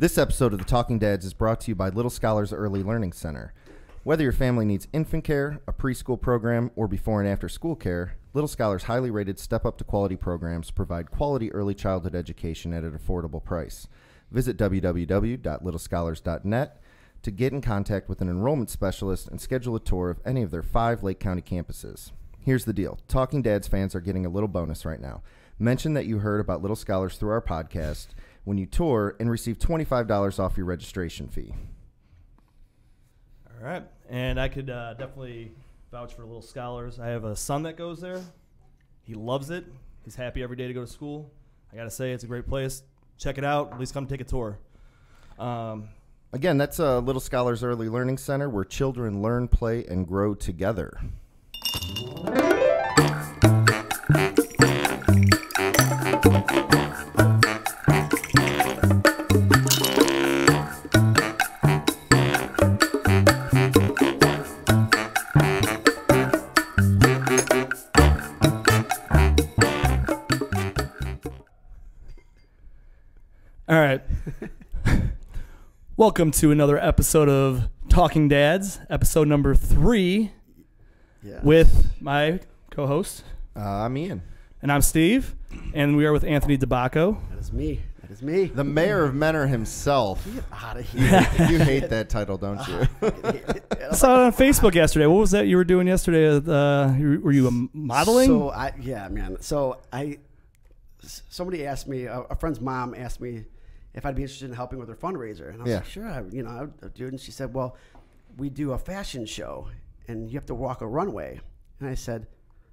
This episode of The Talking Dads is brought to you by Little Scholars Early Learning Center. Whether your family needs infant care, a preschool program, or before and after school care, Little Scholars' highly rated Step Up to Quality programs provide quality early childhood education at an affordable price. Visit www.littlescholars.net to get in contact with an enrollment specialist and schedule a tour of any of their 5 Lake County campuses. Here's the deal. Talking Dads fans are getting a little bonus right now. Mention that you heard about Little Scholars through our podcast when you tour and receive $25 off your registration fee. All right. And I could definitely vouch for Little Scholars. I have a son that goes there. He loves it. He's happy every day to go to school. I got to say, it's a great place. Check it out. At least come take a tour. Again, that's Little Scholars Early Learning Center, where children learn, play, and grow together. All right. Welcome to another episode of Talking Dads, episode number 3, with my co-host. I'm Ian. And I'm Steve, and we are with Anthony Dibacco. That is me. That is me. The mayor of Menor himself. Get out of here. You hate that title, don't you? I saw it on Facebook yesterday. What was that you were doing yesterday? Were you modeling? So somebody asked me, a friend's mom asked me if I'd be interested in helping with her fundraiser, and I was like, sure, I'll do it. And she said, well, we do a fashion show, and you have to walk a runway. And I said,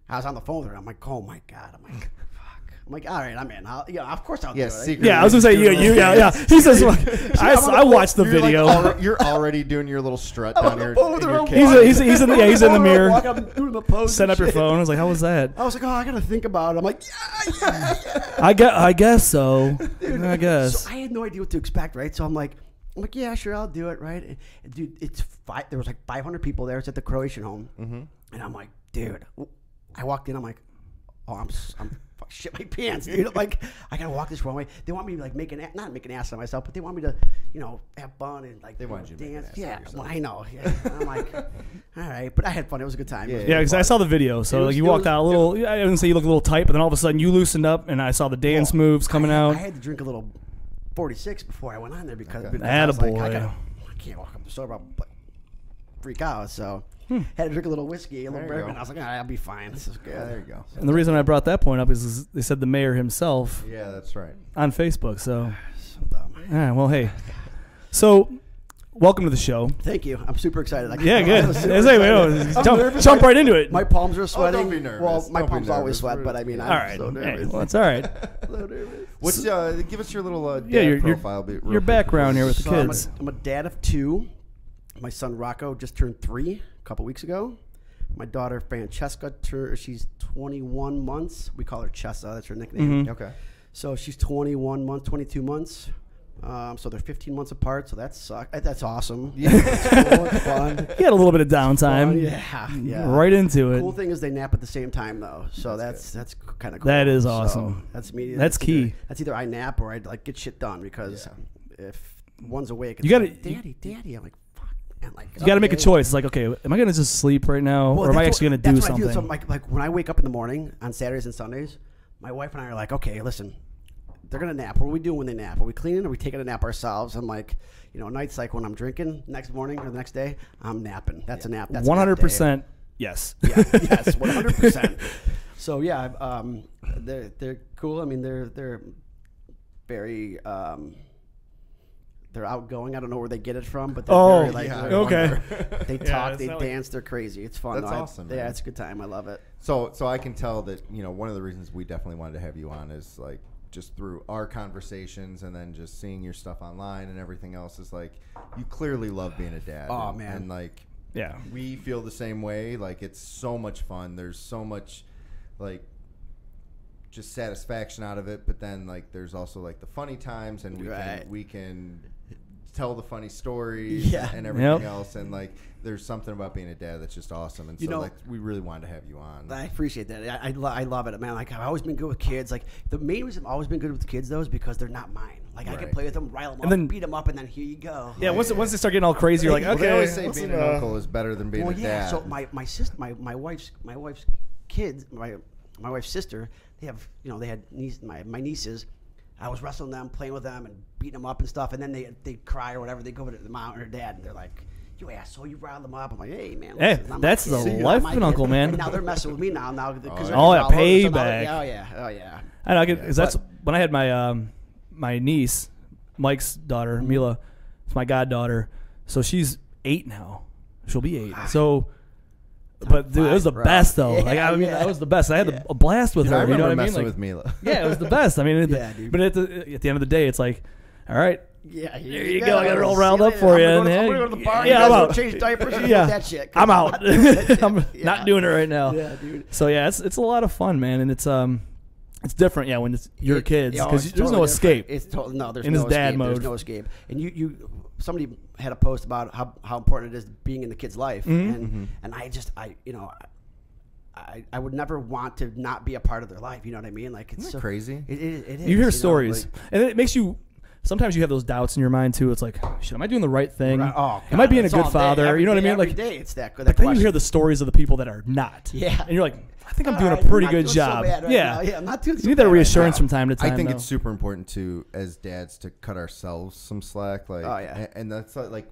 I was on the phone with her. I'm like, oh my god. I'm like, fuck. I'm like, all right, I'm in. Of course I'll do it. Yeah, I was gonna say yeah. He says, I watched the video. You're already doing your little strut down here. He's in the mirror. I'm doing the pose. Set up your phone. I was like, how was that? I was like, oh, I gotta think about it. I'm like, yeah. I guess so. Dude, I guess. So I had no idea what to expect, right? So I'm like, yeah, sure, I'll do it, right? And dude, there was like 500 people there. It's at the Croatian home, and I'm like, dude. I walked in. I'm like, oh, I'm shit my pants, dude. Like, I gotta walk this runway. They want me to like not make an ass of myself, but they want me to, have fun and like they want you to dance. Yeah, well, I know. Yeah. I'm like, all right, but I had fun. It was a good time. Yeah, because I saw the video. So like you walked out a little. I didn't say you looked a little tight, but then all of a sudden you loosened up, and I saw the dance moves coming out. I had to drink a little 46 before I went on there because I was like, I can't walk up the store, but freak out. So. Had to drink a little whiskey, a little bourbon. I was like, all right, I'll be fine. This is good. Yeah, there you go. And the reason I brought that point up is they said the mayor himself. Yeah, that's right. On Facebook. So dumb. All right, well, hey. So, welcome to the show. Thank you. I'm super excited. Yeah, good. Jump right into it. My palms are sweating. Don't be nervous. Well, my palms always sweat, but I mean, I'm so nervous. Hey, well, it's all right. So nervous. What's give us your little dad profile. Your background here with the kids. I'm a dad of 2. My son Rocco just turned 3 a couple weeks ago. My daughter Francesca, she's 21 months. We call her Chessa. That's her nickname. Okay. So she's 21 months, 22 months. So they're 15 months apart. So that sucks. That's awesome. Yeah, it's cool. It's fun. You had a little bit of downtime. Yeah. Right into it. Cool thing is they nap at the same time though. So that's kind of cool. That is awesome. So that's me. That's key. That's either I nap or I like get shit done because if one's awake, you gotta like, Daddy. I'm like. Like, you got to make a choice. It's like, okay, am I going to just sleep right now, or am I actually going to do something? So like when I wake up in the morning on Saturdays and Sundays, my wife and I are like, okay, listen, they're going to nap. What are we doing when they nap? Are we cleaning or are we taking a nap ourselves? I'm like, night's like when I'm drinking next morning or the next day, I'm napping. That's a nap. That's 100% yes. Yeah, yes, 100%. So yeah, they're cool. I mean, they're very they're outgoing. I don't know where they get it from, but they're very okay. They talk, they dance, they're crazy. It's fun. That's awesome. Yeah, it's a good time. I love it. So I can tell that one of the reasons we definitely wanted to have you on is like just through our conversations and then just seeing your stuff online and everything else is like you clearly love being a dad. Oh man, and like yeah, we feel the same way. Like it's so much fun. There's so much like just satisfaction out of it, but then like there's also like the funny times and we can tell the funny stories and everything else, and like there's something about being a dad that's just awesome, and so like we really wanted to have you on. I appreciate that. I love it, man. Like I've always been good with kids. Like the main reason I've always been good with kids though is because they're not mine. Like I can play with them, rile them up, then beat them up, and then here you go. Yeah, once they start getting all crazy, you're like, okay. They always say being an uncle is better than being a dad. So my sister, my wife's kids, my wife's sister, they had my nieces. I was wrestling them, playing with them, and beating them up and stuff. And then they cry or whatever. They go over to the mom or dad, and they're like, "You asshole, you riled them up." I'm like, "Hey, man, listen, that's the life of an uncle, man." And now they're messing with me now. Because payback. Oh yeah. I know, because that's when I had my niece, Mike's daughter, Mila. It's my goddaughter. So she's 8 now. She'll be 8. So. But dude, it was the best though. Yeah, that was the best. I had a blast with her. I remember you know what I mean? messing with Mila. Yeah, it was the best. I mean, but at the end of the day, it's like, all right, yeah, here you go. I got it all riled up for you. I'm gonna go to the bar. Yeah, I'm out. Change diapers. And that shit. I'm out. I'm not doing it right now. Yeah, dude. So yeah, it's a lot of fun, man, and it's different. Yeah, when it's your kids, because there's no escape. It's totally there's in no his dad escape. mode. There's no escape. And somebody had a post about how important it is being in the kid's life, and I would never want to not be a part of their life. You know what I mean? Like it's so crazy. It is. You hear stories, and it makes you. Sometimes you have those doubts in your mind too. It's like, shit, am I doing the right thing? Right. Oh, God, am I being a good father? You know what I mean? Every Like day it's that. But then you hear the stories of the people that are not. Yeah. And you're like, I think I'm doing a pretty good job. So I'm not doing so you need that bad reassurance right from time to time. I think though. it's super important to, as dads, to cut ourselves some slack. Like, and that's like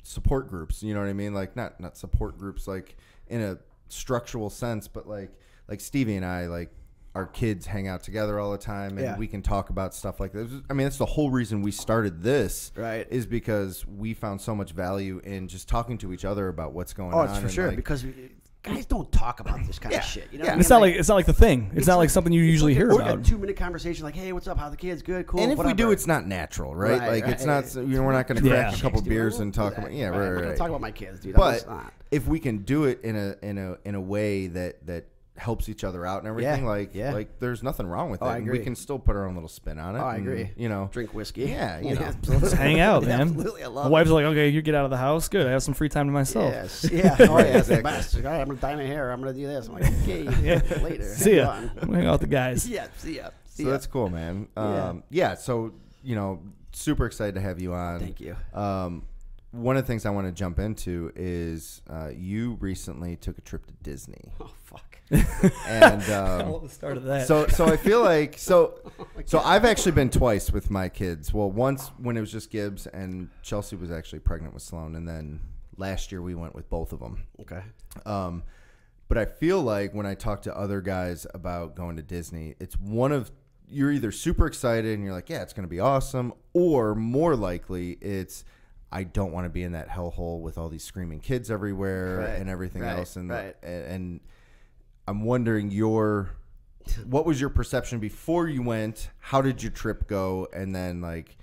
support groups. You know what I mean? Like not support groups like in a structural sense, but like Stevie and I, like our kids hang out together all the time, and we can talk about stuff like this. I mean, that's the whole reason we started this. Right. Is because we found so much value in just talking to each other about what's going on. Oh, it's for sure. Because guys don't talk about this kind of shit. You know, it's not like the thing. It's not like something you usually hear about. A 2-minute conversation, like, "Hey, what's up? How the kids? Good, cool." And if we do, it's not natural, right? Like it's not. We're not going to crack a couple beers and talk about. Yeah, right. I'm gonna talk about my kids, dude. But if we can do it in a way that helps each other out and everything, like there's nothing wrong with it. I agree. We can still put our own little spin on it. I agree. You know, drink whiskey. Yeah, you know, let's hang out, man. Absolutely, I love My wife's like, okay, you get out of the house. Good, I have some free time to myself. Yes, yeah. Oh yeah, that's the best. All right, I'm gonna dye my hair. I'm gonna do this. I'm like, okay, later. See ya. I'm gonna hang out with the guys. Yeah, see ya. So that's cool, man. So super excited to have you on. Thank you. One of the things I want to jump into is you recently took a trip to Disney. Oh fuck. And I love the start of that. So I feel like so I've actually been twice with my kids. Well, once when it was just Gibbs, and Chelsea was actually pregnant with Sloan, and then last year we went with both of them. Okay. But I feel like when I talk to other guys about going to Disney, it's you're either super excited and you're like, yeah, it's going to be awesome, or more likely it's, I don't want to be in that hellhole with all these screaming kids everywhere and everything else. And I'm wondering what was your perception before you went? How did your trip go? And then like,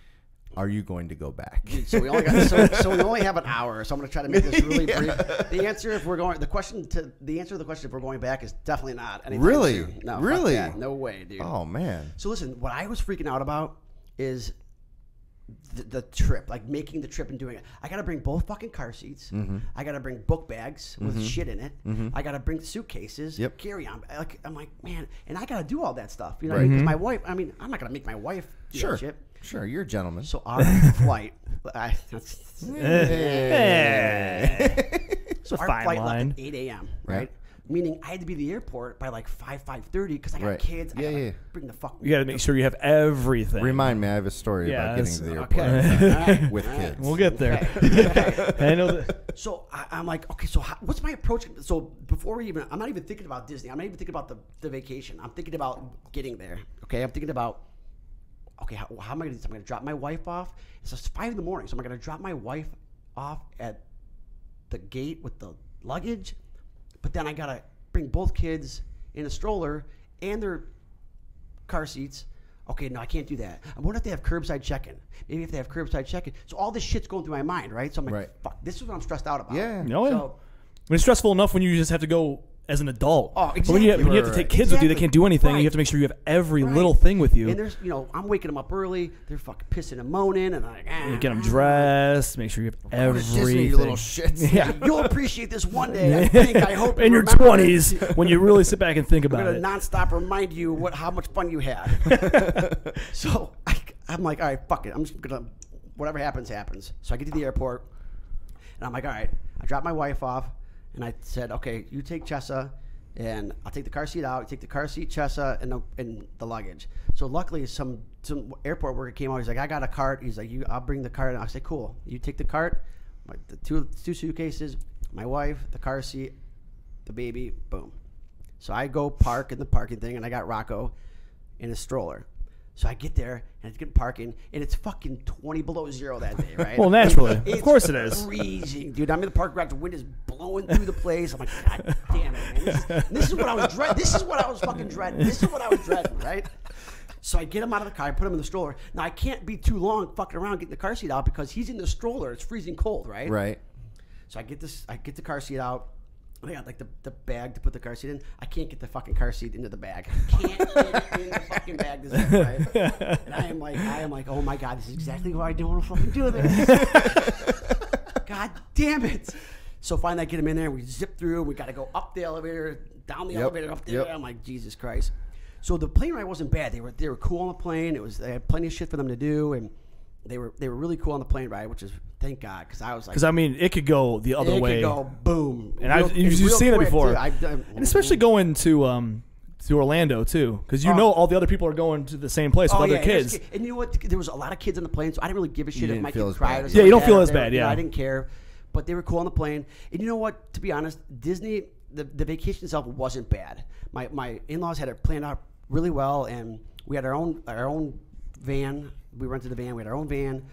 are you going to go back? So we only have an hour, so I'm going to try to make this really brief. The answer to the question if we're going back is definitely not. Really? Soon. No, really? No way, dude. Oh man. So listen, what I was freaking out about is the trip, like making the trip and doing it. I got to bring both fucking car seats. Mm-hmm. I got to bring book bags with shit in it. Mm-hmm. I got to bring suitcases, carry on. I'm like, man, and I got to do all that stuff. You know, because my wife. I mean, I'm not gonna make my wife do that shit. Sure, you're a gentleman. So our flight, so our flight left at 8 a.m. Right? Meaning I had to be at the airport by like 5:30 because I got kids. I gotta bring the fuck. You got to make sure you have everything. Remind me, I have a story about getting to the airport with kids. We'll get there. Okay. I know that. So I'm like, okay, so what's my approach? So before I'm not even thinking about Disney. I'm not even thinking about the vacation. I'm thinking about getting there. Okay, I'm thinking about, okay, how am I going to do this? I'm going to drop my wife off. It's 5 in the morning, so I'm going to drop my wife off at the gate with the luggage. But then I got to bring both kids in a stroller and their car seats. Okay, no, I can't do that. I wonder if they have curbside check-in. Maybe if they have curbside check-in. So all this shit's going through my mind, right? So I'm like, fuck, this is what I'm stressed out about. Yeah. So, I mean, it's stressful enough when you just have to go as an adult. Oh, exactly. But when you have to take kids with you, they can't do anything. You have to make sure you have every little thing with you. And there's, I'm waking them up early. They're fucking pissing and moaning, and I'm like, you get them dressed. Make sure you have everything. Disney, you little shits. Yeah, you'll appreciate this one day. I hope. In your 20s, when you really sit back and think about it. I'm gonna nonstop remind you how much fun you had. So I'm like, all right, fuck it. I'm just gonna, whatever happens, happens. So I get to the airport, and I'm like, all right. I dropped my wife off, and I said, okay, you take Chessa, and I'll take the car seat out. You take the car seat, Chessa, and the luggage. So luckily, some airport worker came out. He's like, I got a cart. He's like, I'll bring the cart. And I said, cool. You take the cart, the two suitcases, my wife, the car seat, the baby, boom. So I go park in the parking thing, and I got Rocco in a stroller. So I get there, and it's getting parking, and it's fucking 20 below zero that day, right? Well, naturally. Of course it is. Freezing, dude. I'm in the park garage. The wind is blowing through the place. I'm like, God damn it, man. This is what I was dreading. This is what I was fucking dreading. This is what I was dreading, right? So I get him out of the car. I put him in the stroller. Now, I can't be too long fucking around getting the car seat out because he's in the stroller. It's freezing cold, right? Right. So I get the car seat out. I got like the bag to put the car seat in. I can't get the fucking car seat into the bag. I can't get it in the fucking bag. This is right. And I am like, oh my God, this is exactly why I don't want to fucking do this. God damn it. So finally I get him in there. We zip through. We got to go up the elevator, down the elevator, up there. I'm like, Jesus Christ. So the plane ride wasn't bad. They were cool on the plane. They had plenty of shit for them to do, and they were really cool on the plane ride, which is thank God, because I was like, because I mean, it could go the other way. It could go boom, and you've seen it before, and especially going to Orlando too, because you know all the other people are going to the same place with other kids. And you know what? There was a lot of kids on the plane, so I didn't really give a shit if my kid cried. Or yeah, you don't feel as bad. I didn't care, but they were cool on the plane. And you know what? To be honest, Disney, the vacation itself wasn't bad. My in-laws had it planned out really well, and we had our own van. We rented a van. We had our own van.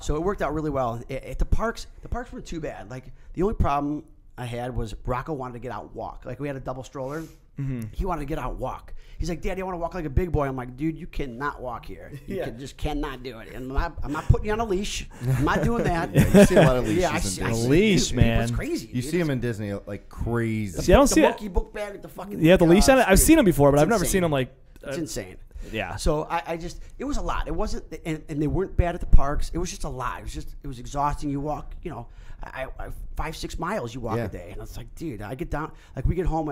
So it worked out really well. At the parks weren't too bad. Like, the only problem I had was Rocco wanted to get out and walk. Like, we had a double stroller. Mm-hmm. He wanted to get out and walk. He's like, Daddy, I want to walk like a big boy. I'm like, dude, you cannot walk here. You just cannot do it. And I'm not putting you on a leash. I'm not doing that. You see a lot of leashes. Yeah, I see a leash, man. It's crazy. You see them in Disney like crazy. See, I don't see monkey book bag with the fucking. Yeah, the leash on it. I've seen them before, but I've never insane. seen them like. It's insane. Yeah. So I just, it was a lot. It wasn't, and they weren't bad at the parks. It was just a lot. It was exhausting. You walk, I 5-6 miles you walk a day, and it's like, dude, I get down, like we get home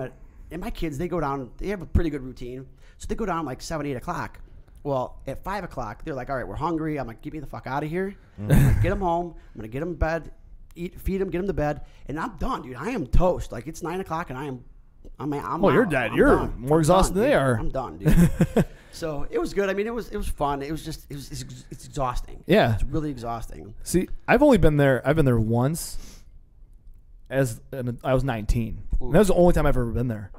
and my kids, they go down, they have a pretty good routine, so they go down like 7-8 o'clock. Well, at 5 o'clock, they're like, all right, we're hungry. I'm like, get me the fuck out of here. I'm gonna get them home. I'm gonna get them in bed, feed them, get them to bed, and I'm done, dude. I am toast. Like, it's 9 o'clock, and I'm you're dead. You're done. More exhausted than they are. I'm done, dude. So it was good. I mean, it was fun. It was just it's exhausting. Yeah, it's really exhausting. See, I've only been there. I've been there once. I was 19. And that was the only time I've ever been there.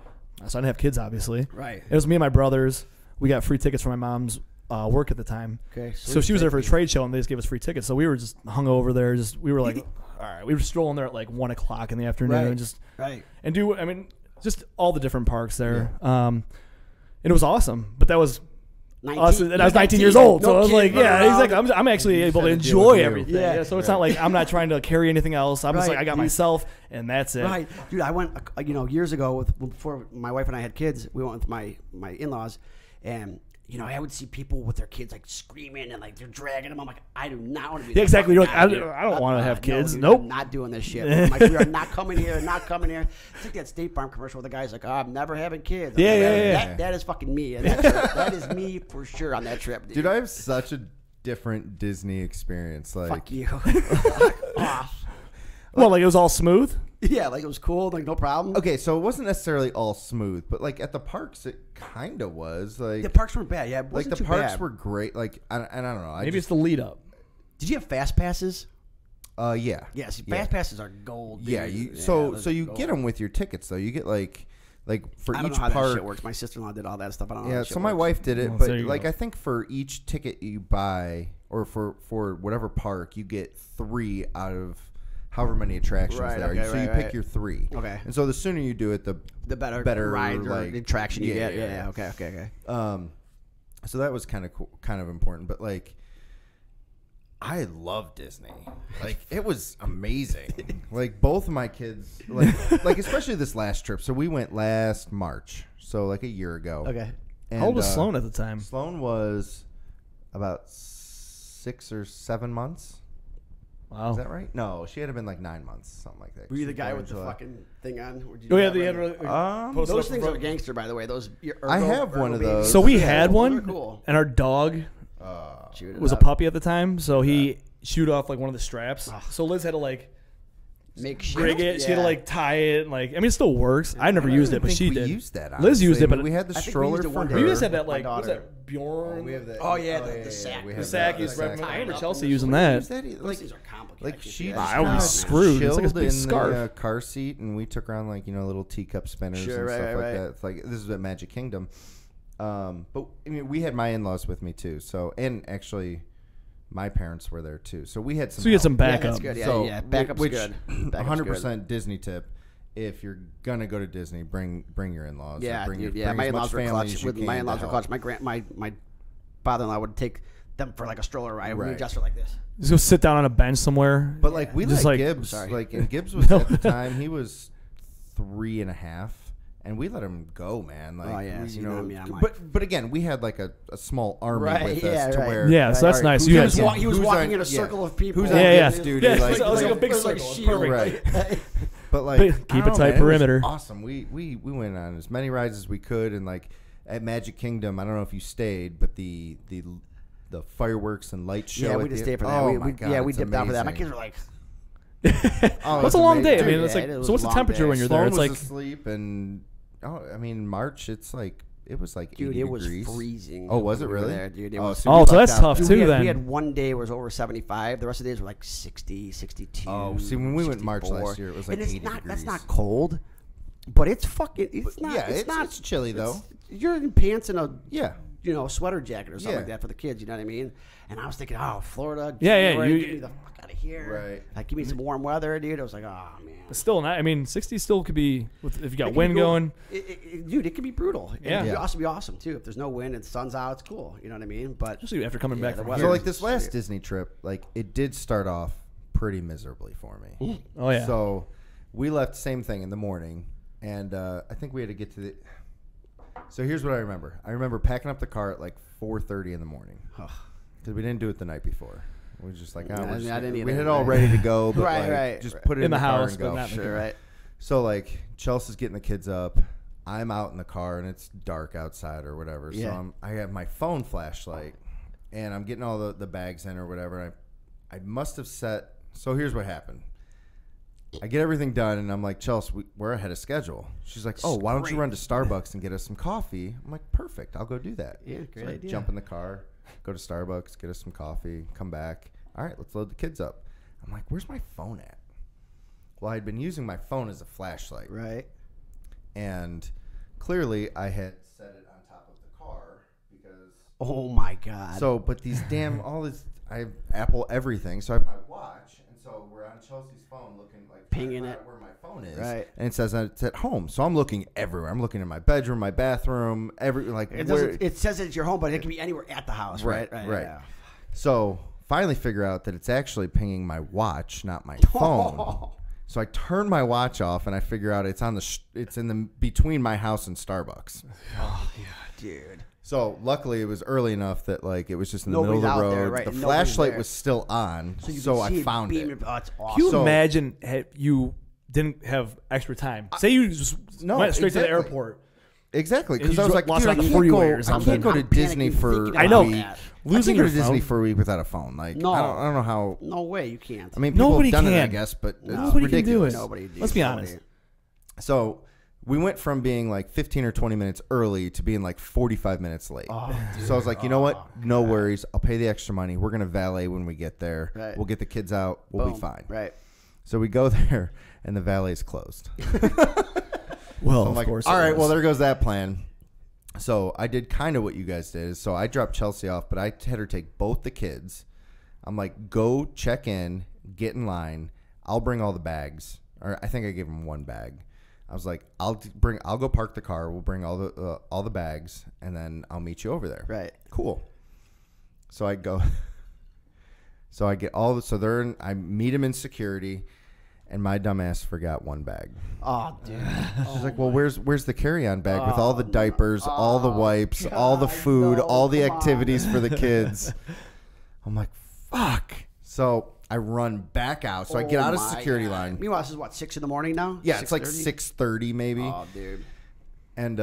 So I didn't have kids, obviously. Right. It was me and my brothers. We got free tickets from my mom's work at the time. Okay. So she was there for a trade show, and they just gave us free tickets. So we were just hung over there. We were like, all right. We were strolling there at like 1 o'clock in the afternoon, and just all the different parks there. Yeah. And it was awesome. But that was 19, and I was 19 years old, so I was like, exactly. I'm actually able to enjoy everything. Yeah. So it's not like I'm not trying to carry anything else. I'm just like, I got myself, and that's it. Right, dude. I went, years ago before my wife and I had kids. We went with my in-laws, and I would see people with their kids like screaming and like they're dragging them. I'm like, I do not want to be. Yeah, exactly. You're like, I don't want to have kids. No, nope. I'm not doing this shit. I'm like, we are not coming here. Not coming here. It's like that State Farm commercial where the guy's like, I'm never having kids. That is fucking me. And that is me for sure on that trip, dude. I have such a different Disney experience. Like, fuck you. Off. Well, like it was all smooth. Yeah, like it was cool, like no problem. Okay, so it wasn't necessarily all smooth, but like at the parks, it kind of was. Like the parks weren't bad. Yeah, it wasn't like the too parks bad. were great. Like I don't know. Maybe it's the lead up. Did you have fast passes? Yeah. Yes, fast passes are gold. Yeah, so you get them with your tickets though. You get like for I don't each know how park. That shit works. My sister-in-law did all that stuff. I don't know. Yeah, so my wife did it, but like I think for each ticket you buy, or for whatever park, you get 3 out of however many attractions there are. So you pick your 3. Okay. And so the sooner you do it, the better ride or like attraction you get. Yeah. Okay. So that was kind of cool, kind of important, but like I love Disney. Like it was amazing. Like both of my kids, like especially this last trip. So we went last March, so like a year ago. Okay. And, how old was Sloan at the time? Sloan was about 6 or 7 months. Wow. Is that right? No, she had been like 9 months, something like that. Were you the guy with the fucking thing on? Those things are gangster, by the way. Those. I have one of those. So we had one, and our dog was a puppy at the time, so he chewed off like one of the straps. So Liz had to like rig it. She had to like tie it. Like, I mean, it still works. I never used it, but she did. Used that, Liz used it, but we had the stroller for her. We just had that like, what was that, Bjorn? We have that. The sack. The sack is right. I remember Chelsea using that. These are complicated. Like she, I was screwed. It's like a big in scarf. the car seat, and we took around like little teacup spinners and stuff like that. It's like this is at Magic Kingdom. But I mean, we had my in-laws with me too. So, and actually, my parents were there too. So we had some. So you had some backup. Yeah, that's good. Yeah, backup's good. 100% Disney tip. If you're gonna go to Disney, bring your in-laws. Yeah, bring my in-laws were clutch. My in-laws were clutch. My father-in-law would take them for like a stroller ride. We adjust her like this. Just go sit down on a bench somewhere. But like we just let Gibbs, and Gibbs was at the time he was 3.5. And we let him go, man. Like, but again, we had like a small army with us to where. So that's nice. He was walking in a circle of people. Who's on Gibbs duty? Yeah, like, it was like a big circle. Perfect. Right. But like, keep a tight perimeter. It was awesome. We went on as many rides as we could, and like at Magic Kingdom, I don't know if you stayed, but the fireworks and light show. Yeah, we just stayed for that. Oh my God, we dipped out for that. My kids were like. It's a long day. I mean, it's like, so what's the temperature when you're there? It's like asleep, and I mean, March. It was like 80 it was degrees. Freezing. Oh, was it really? There, dude. So that's tough too. Then we had one day where it was over 75. The rest of the days were like 60, 62. Oh, see, when we went March last year, it was like 80 degrees. That's not cold, but it's fucking. It's not. Yeah, it's not. It's chilly though. You're in pants and a sweater jacket or something like that for the kids. You know what I mean? And I was thinking, Florida. Yeah. You get me the fuck out of here. Right. Like, give me some warm weather, dude. I was like, oh man. But still, not. I mean, 60 still could be if you got wind going. Dude, it could be brutal. Yeah. It could also be awesome too. If there's no wind and the sun's out, it's cool. You know what I mean? But especially after coming back from here. So like this last Disney trip, like it did start off pretty miserably for me. Oh yeah. So we left same thing in the morning, and I think we had to get to the. So here's what I remember. I remember packing up the car at like 4:30 in the morning because we didn't do it the night before. We were just like, we had it all ready to go, but just put it in the house and go. But sure, right. So like Chelsea's getting the kids up, I'm out in the car and it's dark outside or whatever. Yeah. So I have my phone flashlight and I'm getting all the bags in or whatever. I must have set. So here's what happened. I get everything done and I'm like, Chelsea, we're ahead of schedule. She's like, oh, why don't you run to Starbucks and get us some coffee? I'm like, perfect. I'll go do that. Yeah, great idea. Jump in the car, go to Starbucks, get us some coffee, come back. All right, let's load the kids up. I'm like, where's my phone at? Well, I'd been using my phone as a flashlight. Right. And clearly I had set it on top of the car because... Oh, my God. So, but these I have Apple everything. So I have my watch. And so we're on Chelsea's phone looking like... Pinging it. Where my phone is. Right. And it says it's at home. So I'm looking everywhere. I'm looking in my bedroom, my bathroom, it says it's your home, but it can be anywhere at the house, right? Right. Yeah. So finally figure out that it's actually pinging my watch, not my phone. So I turn my watch off and I figure out it's in the between my house and Starbucks. Oh yeah, dude. So luckily it was early enough that like it was just in the middle of the road. There, right? The flashlight was still on, so I found it. Oh, it's awesome. Can you imagine you didn't have extra time? Say you just went straight to the airport. Exactly, because I was like, dude, I can't go to Disney for I know. Losing your Disney for a week without a phone. Like, no, I don't know how. No way, you can't. I mean, people have done it, I guess, but it's ridiculous. Nobody can do it. Let's be honest. So we went from being like 15 or 20 minutes early to being like 45 minutes late. Oh, so I was like, you know what? No worries. I'll pay the extra money. We're going to valet when we get there. Right. We'll get the kids out. We'll be fine. Right. So we go there, and the valet's closed. Well, so I'm like, of course. All right, well, there goes that plan. So I did kind of what you guys did. So I dropped Chelsea off, but I had her take both the kids. I'm like, go check in, get in line. I'll bring all the bags. Or I think I gave them one bag. I was like, I'll go park the car. We'll bring all the bags, and then I'll meet you over there. Right. Cool. So I go. So I get all the. So they're in. I meet him in security. And my dumbass forgot one bag. Oh, dude. She's like, well, where's the carry-on bag with all the diapers, all the wipes, all the food, all the activities for the kids? I'm like, fuck. So I run back out. So I get out of security line. Meanwhile, this is what, 6 in the morning now? Yeah, it's like 6:30 maybe. Oh, dude. And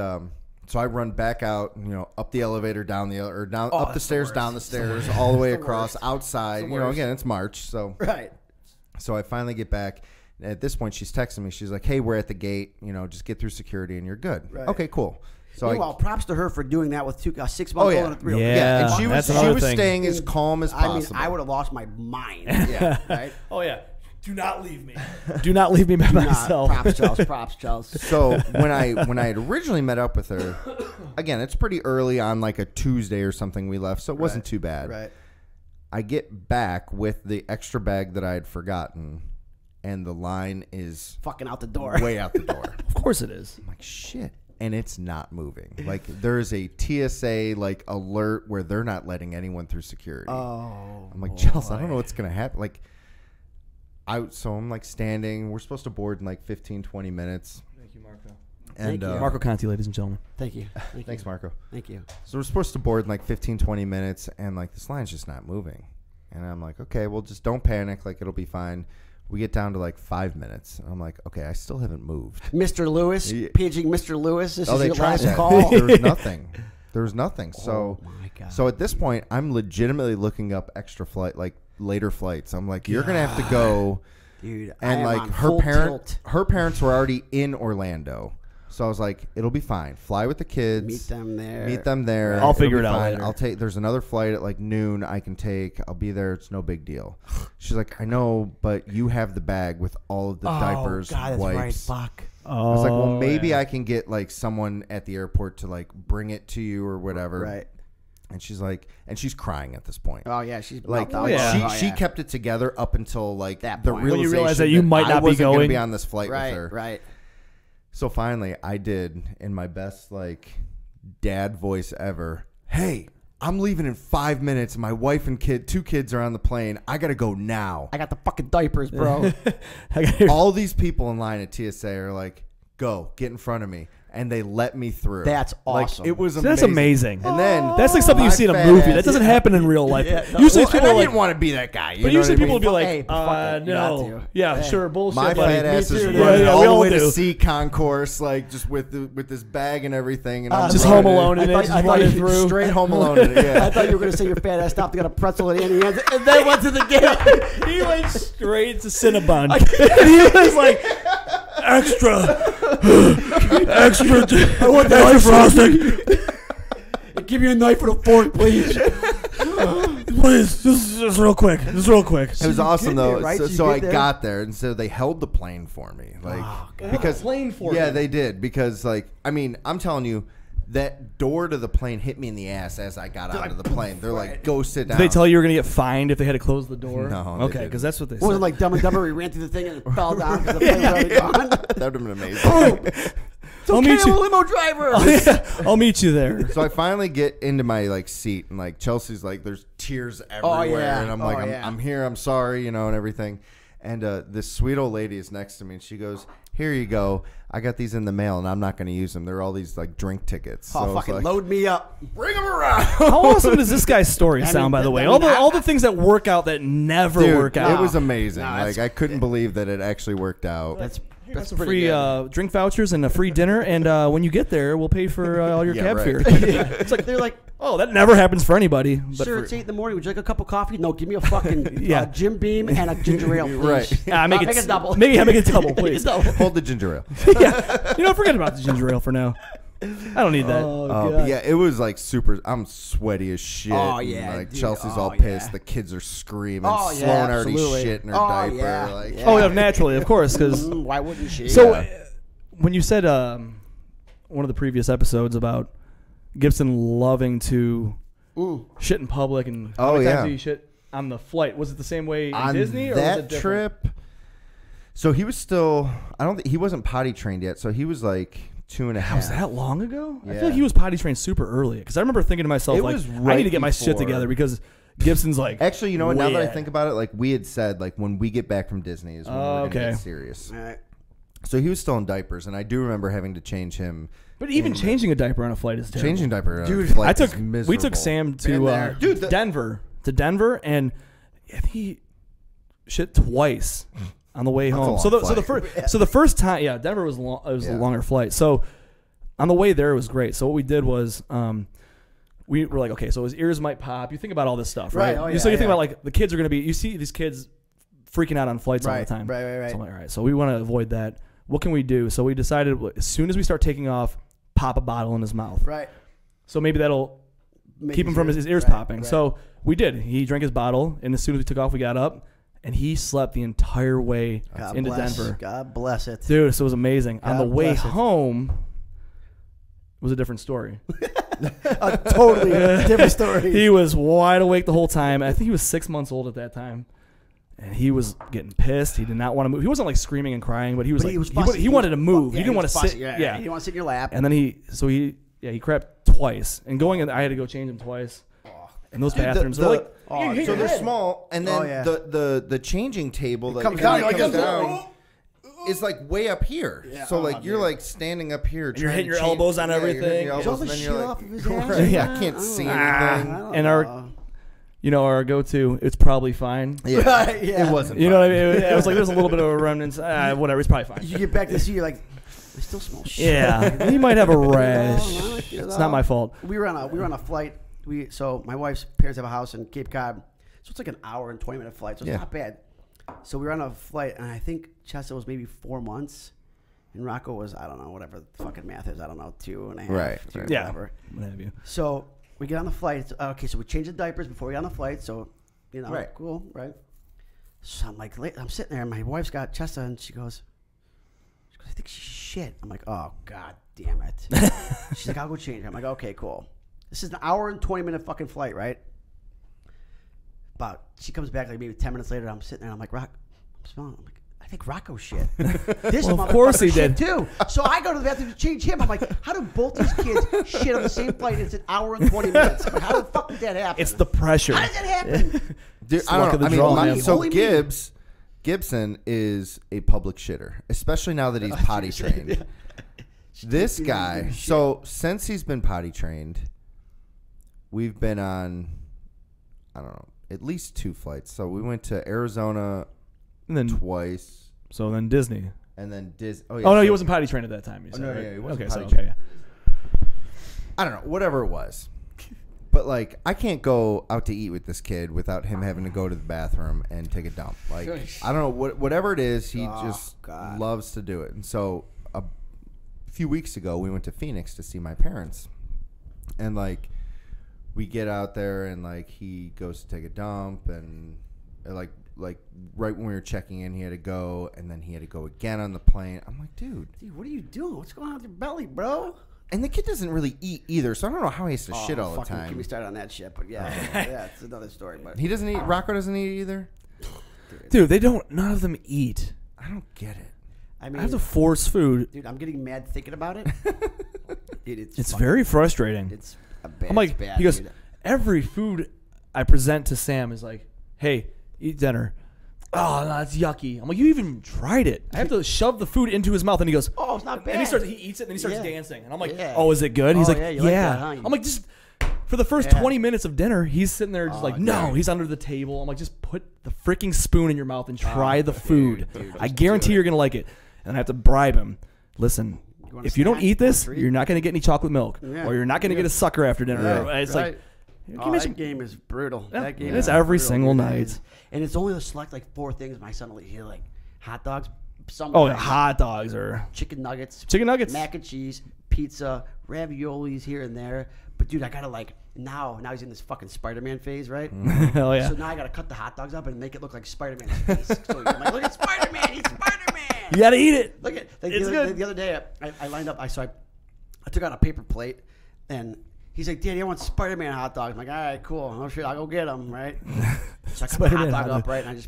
So I run back out, you know, up the elevator, down the or down up the stairs, down the stairs, worst. all the way It's the across, worst. outside. You know, again, it's March, so Right. So I finally get back. At this point, she's texting me. She's like, "Hey, we're at the gate. You know, just get through security and you're good." Right. Okay, cool. So Meanwhile, props to her for doing that with 6-month-old and a 3-year-old. Yeah. and she that's was another thing. staying as calm as possible. I mean, I would have lost my mind. Yeah. Right? Oh yeah. Do not leave me. Do not leave me by myself. Props, Charles. Props, Charles. So when I had originally met up with her, again, it's pretty early on, like a Tuesday or something. We left, so it wasn't too bad. Right. I get back with the extra bag that I had forgotten, and the line is Fucking out the door. way out the door. Of course it is. I'm like, shit. And it's not moving. Like, there's a TSA, like, alert where they're not letting anyone through security. Oh. I'm like, Chelsea, I don't know what's going to happen. Like, so I'm, like, standing. We're supposed to board in, like, 15, 20 minutes. Thank you, Marco. And Thank you. Marco Conti, ladies and gentlemen. Thank you. Thanks, Marco. Thank you. So we're supposed to board in, like, 15, 20 minutes, and, like, this line's just not moving. And I'm like, okay, well, just don't panic. Like, it'll be fine. We get down to, like, 5 minutes. And I'm like, okay, I still haven't moved. Mr. Lewis, Yeah. paging Mr. Lewis. This is They your tried last that. call. There was nothing. There was nothing. So, Oh, my God. so at this point, I'm legitimately looking up extra flight, like later flights. I'm like, you're gonna have to go, Dude, I and am like on full tilt. her parents were already in Orlando, so I was like, it'll be fine. Fly with the kids. Meet them there. Meet them there. I'll It'll figure be it out fine. later. I'll take. There's another flight at like noon. I can take. I'll be there. It's no big deal. She's like, I know, but you have the bag with all of the diapers, God, that's wipes. right. Fuck. I was like, well, maybe yeah. I can get like someone at the airport to like bring it to you or whatever. Right. And she's like, and she's crying at this point. Oh yeah, she's Like, meltdown. yeah. she kept it together up until like That the point. When you realization realize that you might I not be wasn't gonna going. be on this flight with Right, her. right. So finally, I did in my best like dad voice ever. Hey, I'm leaving in 5 minutes. My wife and two kids are on the plane. I gotta go now. I got the fucking diapers, bro. All these people in line at TSA are like, go, get in front of me. And they let me through. That's awesome. Like, it was So amazing. that's amazing. And then That's like something you my see in a fat movie. That ass- doesn't happen in real life. Yeah, Usually Well, and people I are like, didn't want to be that guy. You but know usually what I people mean? will be like, Hey, fuck it. You got no. to. Yeah, Hey. sure, bullshit. My buddy. fat ass is too, running yeah, all we the all way do. to C concourse, like just with this bag and everything, and I'm Just running Home Alone in it, just running through. straight Home Alone in it. I Yeah, thought you were going to say your fat ass stopped to get a pretzel at Annie Ann's and then went to the gate. He went straight to Cinnabon. He was like, extra. I want the extra frosting. Give me a knife and a fork, please. Please, just real quick. Just real quick. it was awesome get there, though. right? So, You so get I there? got there, and so they held the plane for me, like because plane for yeah, you. they did because like I mean I'm telling you. That door to the plane hit me in the ass as I got out of the plane. They're like, "Go sit down." Did they tell you you were going to get fined if they had to close the door? No, they Okay, didn't. because that's what they What was said. it like Dumb and Dumber? We ran through the thing and it fell down because the plane was already gone. That would have been amazing. I'll Okay, meet I'm a you. limo driver. I'll meet you there. So I finally get into my like seat, and like Chelsea's like, there's tears everywhere, yeah. and I'm Oh, like, yeah. I'm here, I'm sorry, you know, and everything. And this sweet old lady is next to me, and she goes, "Here you go. I got these in the mail, and I'm not going to use them. They're all these like drink tickets. So I Oh, was fucking like, load me up. bring them around." How awesome does this guy's story sound, by the way? I mean, All the things that work out that never Dude, work out. it was amazing. No, like that's- I couldn't believe that it actually worked out. That's some pretty free good. drink vouchers and a free dinner, and when you get there, we'll pay for all your Yeah, cab right. fare. It's like they're like, Oh, that never happens for anybody. But sir, for, it's 8 in the morning. Would you like a cup of coffee? No, give me a fucking Yeah. Jim Beam and a ginger ale, please. Right. make Make it double. Make it double, Make it please. double. Hold the ginger ale. Yeah, forget about the ginger ale for now. I don't need that. But yeah, it was like super. I'm sweaty as shit. Oh, and, yeah, like dude. Chelsea's Oh, all pissed. yeah. The kids are screaming. Oh, yeah, Sloan already absolutely. shit in her Oh, diaper. yeah. Like, Yeah. Oh, yeah, naturally, of course, because Why wouldn't she? so Yeah. when you said one of the previous episodes about Gibson loving to shit in public and how Oh, many yeah. times did he shit on the flight? Was it the same way in on Disney or that was it different? trip. So he was still. I don't think he wasn't potty trained yet. So he was like 2.5. Was that long ago? I Yeah. feel like he was potty trained super early because I remember thinking to myself, It like, was I right need to get my shit before. together because Gibson's like, Actually, you know what? Now way that I ahead. think about it, like we had said, like when we get back from Disney is when we're gonna okay. get serious. All right. So he was still in diapers, and I do remember having to change him. but even changing a diaper on a flight is terrible. Changing diaper, Dude, flight I is took miserable. we took Sam Been to there. Dude, Denver, and he shit twice on the way That's a home. long So the flight. first time, yeah, Denver was long. It was a Yeah. longer flight. So on the way there, it was great. So what we did was we were like, okay, so his ears might pop. You think about all this stuff, right? Oh, yeah, so you think about like the kids are going to be, you see these kids freaking out on flights all the time. Right. So I'm like, all right, so we want to avoid that. What can we do? So we decided as soon as we start taking off, pop a bottle in his mouth. Right. So maybe that'll keep him from his ears popping. So we did. He drank his bottle, and as soon as we took off, we got up, and he slept the entire way into Denver. God bless it. Dude, so it was amazing. God on the way bless it. home, it was a different story. A totally different story. He was wide awake the whole time. I think he was 6 months old at that time. And he was getting pissed. He did not want to move. He wasn't like screaming and crying, but he was he wanted to move. He didn't want to sit. Yeah, he didn't want to sit in your lap. And then he crapped twice. And I had to go change him twice. And those bathrooms are like, so they're small, and then the changing table that comes down, is like way up here. Yeah. So like you're like standing up here. You're hitting your elbows on everything. All the shit off of his ass. I can't see anything. And our go-to, it's probably fine. Yeah, it wasn't. You know what I mean? I was like, there's a little bit of a remnants. Whatever, it's probably fine. You get back to see, you're like, I still smell shit. Yeah, he might have a rash. It's not my fault. We were on a flight. So my wife's parents have a house in Cape Cod, so it's like an hour and 20-minute flight. So it's not bad. So we were on a flight, and I think Chessa was maybe 4 months, and Rocco was, I don't know, whatever the fucking math is. I don't know, 2.5. Right. Whatever. What have you? So we get on the flight. Okay, so we change the diapers before we get on the flight. So, cool, right? So I'm like, I'm sitting there, and my wife's got Chessa, and she goes, I think she's shit. I'm like, oh, God damn it. She's like, I'll go change her. I'm like, okay, cool. This is an hour and 20-minute fucking flight, right? But she comes back like maybe 10 minutes later. I'm sitting there, and I'm like, I'm smelling. I'm like, I think Rocco shit. This of course he did too. So I go to the bathroom to change him. I'm like, how do both these kids shit on the same flight? It's an hour and 20 minutes. I'm like, how the fuck did that happen? It's the pressure. How did that happen? Dude, I don't know. Gibson is a public shitter, especially now that he's potty trained. This guy, so since he's been potty trained, we've been on, I don't know, at least 2 flights. So we went to Arizona and then twice. So then Disney. And then Disney. Oh, no, he wasn't potty trained at that time. You said, no, right? yeah, he wasn't okay, potty so, trained. I don't know, whatever it was. But, like, I can't go out to eat with this kid without him having to go to the bathroom and take a dump. Like, I don't know, whatever it is, he loves to do it. And so a few weeks ago, we went to Phoenix to see my parents. And, like, we get out there, and, like, he goes to take a dump, and, like right when we were checking in, he had to go, and then he had to go again on the plane. I'm like, dude, what are you doing? What's going on with your belly, bro? And the kid doesn't really eat either, so I don't know how he has to shit all the time. Get me started on that shit, but yeah, it's another story. But he doesn't eat. Rocco doesn't eat either. Dude, none of them eat. I don't get it. I mean, I have to force food. Dude, I'm getting mad thinking about it. Dude, it's very frustrating. It's a bad. I'm like, bad, he goes, dude. every food I present to Sam is like, hey, eat dinner. Oh, no, that's yucky. I'm like, you even tried it. I have to shove the food into his mouth, and he goes, oh, it's not bad. And he eats it, and then he starts dancing. And I'm like, oh, is it good? He's like, yeah. Like that, huh? I'm like, just for the first 20 minutes of dinner, he's sitting there just like, no, he's under the table. I'm like, just put the freaking spoon in your mouth and try the food. Dude, I guarantee you're going to like it. And I have to bribe him. Listen, if you don't eat this, you're not going to get any chocolate milk, or you're not going to get a sucker after dinner. It's like, that game is brutal. Yeah, that game it's every single night. And it's only select like 4 things my son will eat. Like hot dogs. Hot dogs or chicken nuggets. Mac and cheese, pizza, raviolis here and there. But dude, I gotta like now he's in this fucking Spider-Man phase, right? Hell yeah. So now I gotta cut the hot dogs up and make it look like Spider-Man's face. So I'm like, look at Spider-Man, he's Spider-Man. You gotta eat it. Look at good. The other day I lined up. I took out a paper plate and he's like, Daddy, I want Spider-Man hot dogs. I'm like, all right, cool. Oh shit, I'll go get them, right? So I cut the hot dog up, right? And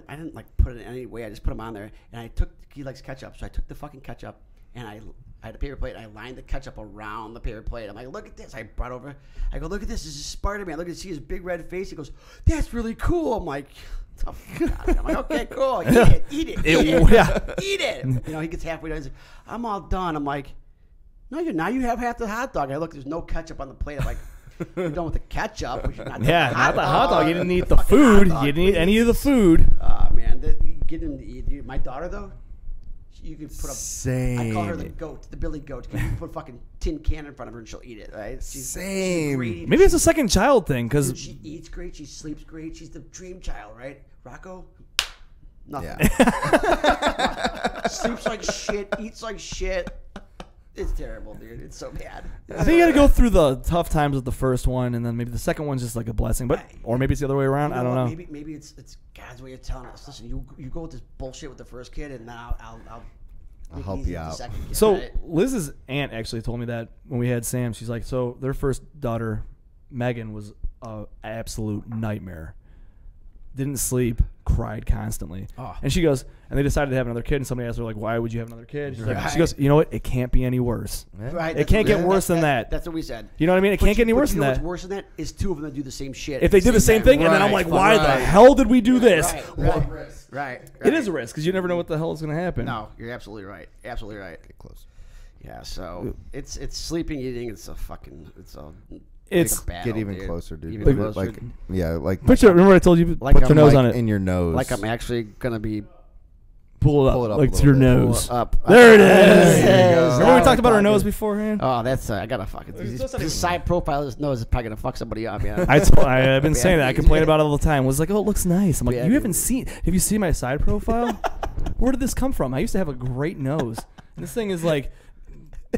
I didn't like put it in any way. I just put them on there, and he likes ketchup, so I took the fucking ketchup, and I had a paper plate, and I lined the ketchup around the paper plate. I'm like, look at this. I brought over. I go, look at this. This is Spider-Man. Look at see his big red face. He goes, that's really cool. I'm like, oh, God. I'm like, okay, cool. Eat it. Eat it. You know, he gets halfway done. He's like, I'm all done. I'm like, no, you're not. You have half the hot dog. I look, there's no ketchup on the plate. I'm like, you're done with the ketchup. We should not not the hot dog. You didn't eat the food. You didn't eat any of the food. Man, get him to eat. Dude, my daughter, though, You can put up. Same. I call her the goat, the Billy goat. You can put a fucking tin can in front of her and she'll eat it. Right? She's great. Maybe it's a second child thing because she eats great. She sleeps great. She's the dream child, right? Rocco. Nothing. Yeah. Sleeps like shit. Eats like shit. It's terrible, dude. It's so bad. I think you got to go through the tough times with the first one, and then maybe the second one's just like a blessing. But or maybe it's the other way around. I don't know. Maybe it's God's way of telling us. Listen, you go with this bullshit with the first kid, and then I'll help you out. Kid, so right? Liz's aunt actually told me that when we had Sam, she's like, so their first daughter, Megan, was an absolute nightmare. Didn't sleep, cried constantly. Oh. And she goes, and they decided to have another kid, and somebody asked her, like, why would you have another kid? She's like, she goes, you know what? It can't be any worse. Yeah. Right, it can't get worse than that. That's what we said. You know what I mean? It can't get any worse than that. What's worse than that is two of them that do the same shit. If they did the same thing, and then I'm like, why the hell did we do this? Right. It is a risk, because you never know what the hell is going to happen. No, you're absolutely right. Absolutely right. Get close. Yeah, so it's sleeping, eating, it's get even closer, dude. Even closer. Like remember I told you put your nose on it in your nose, like I'm actually gonna be pull it up like to your nose. Up. There it is. Remember we talked about our nose beforehand? Oh, that's I gotta fuck it. This side profile of this nose is probably gonna fuck somebody up. Yeah. I've been saying that. I complain about it all the time. I was like, oh, it looks nice. I'm like, you haven't seen? Have you seen my side profile? Where did this come from? I used to have a great nose. And this thing is like.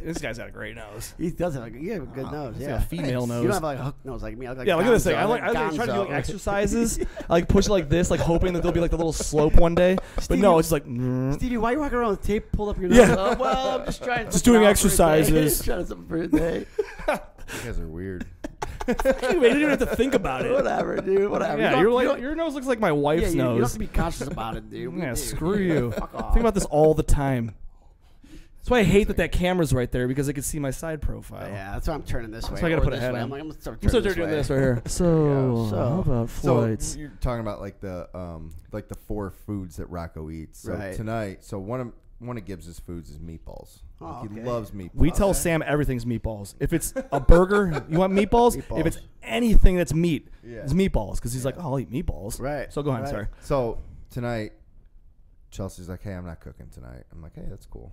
This guy's got a great nose. He does have a good nose. Yeah, a female nose. You don't have like a hook nose like me. I look look at this thing. I try to do like exercises. I like push like this, like hoping that there'll be like the little slope one day. But Stevie, no, it's like. Stevie, why are you walking around with tape pulled up your nose? Yeah. Oh, well, I'm just trying. Just doing exercises. Trying something for a day. You guys are weird. You didn't even have to think about it. Whatever, dude. Whatever. Yeah, your nose looks like my wife's nose. You don't have to be conscious about it, dude. Yeah, screw you. Think about this all the time. That's why I hate that camera's right there because I can see my side profile. Yeah, that's why I'm turning this way. That's why I gotta put a head on. I'm gonna start doing this right here. So how about flights? So you're talking about like the 4 foods that Rocco eats. So tonight, one of Gibbs's foods is meatballs. He loves meatballs. We tell Sam everything's meatballs. If it's a burger, you want meatballs? If it's anything that's meat, it's meatballs. Because he's like, oh, I'll eat meatballs. Right. So go ahead, sorry. So tonight, Chelsea's like, hey, I'm not cooking tonight. I'm like, hey, that's cool.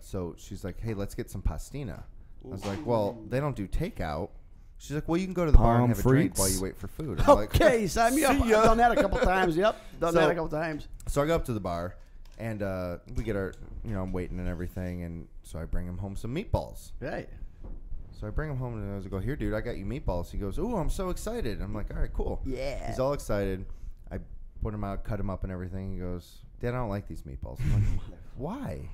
So she's like, hey, let's get some pastina. I was like, well, they don't do takeout. She's like, well, you can go to the bar and have a drink while you wait for food. I'm okay, sign me up. I've done that a couple times. Yep, done that a couple times. So I go up to the bar, and we get our, I'm waiting and everything, and so I bring him home some meatballs. Right. So I bring him home, and I go, here, dude, I got you meatballs. He goes, ooh, I'm so excited. I'm like, all right, cool. Yeah. He's all excited. I put him out, cut him up and everything. He goes, Dad, I don't like these meatballs. I'm like, why?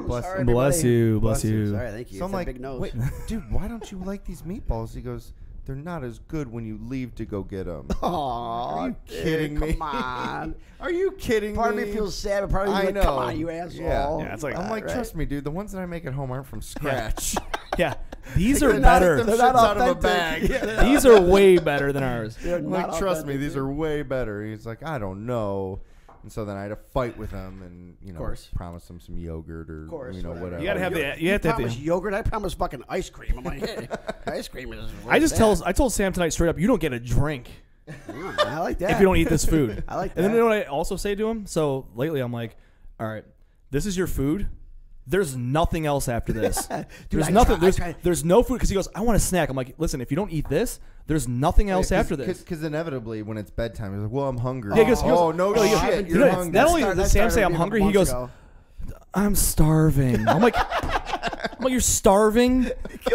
Bless you. Sorry, thank you. So I'm like, big nose. wait, dude, why don't you like these meatballs? He goes, they're not as good when you leave to go get them. Are you kidding me? Come on. Are you kidding me? Part of me feels sad, but part of me is like, come on, you asshole. Yeah, it's like, I'm like, trust me, dude, the ones that I make at home aren't from scratch. Yeah, these are better. They're not out of a bag. These are way better than ours. I'm like, trust me, these are way better. He's like, I don't know. And so then I had to fight with him and, promise him some yogurt or, whatever. You got to have you have to promise yogurt? I promise fucking ice cream. I'm like, hey, ice cream is I told Sam tonight straight up, you don't get a drink. I like that. If you don't eat this food. I like that. And then you know what I also say to him? So lately I'm like, all right, this is your food. There's nothing else after this. Dude, there's no food because he goes, I want a snack. I'm like, listen, if you don't eat this, there's nothing else after this. Because inevitably, when it's bedtime, he's like, well, I'm hungry. Yeah, he goes, no shit, you're hungry. Not only does Sam say I'm hungry, he goes, I'm starving. I'm like, you're starving?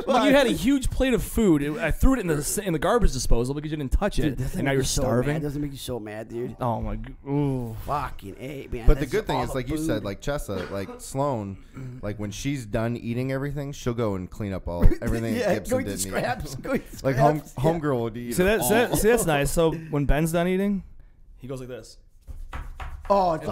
Like you had a huge plate of food. I threw it in the garbage disposal because you didn't touch it, and now you're starving. That doesn't make you so mad, dude. Oh my, ooh. Fucking A, man. But the good thing is, like you said, like Chessa, like Sloan, like when she's done eating everything, she'll go and clean up everything that Gibson didn't eat. Like homegirl would eat. See that's nice. So when Ben's done eating, he goes like this. Oh, it's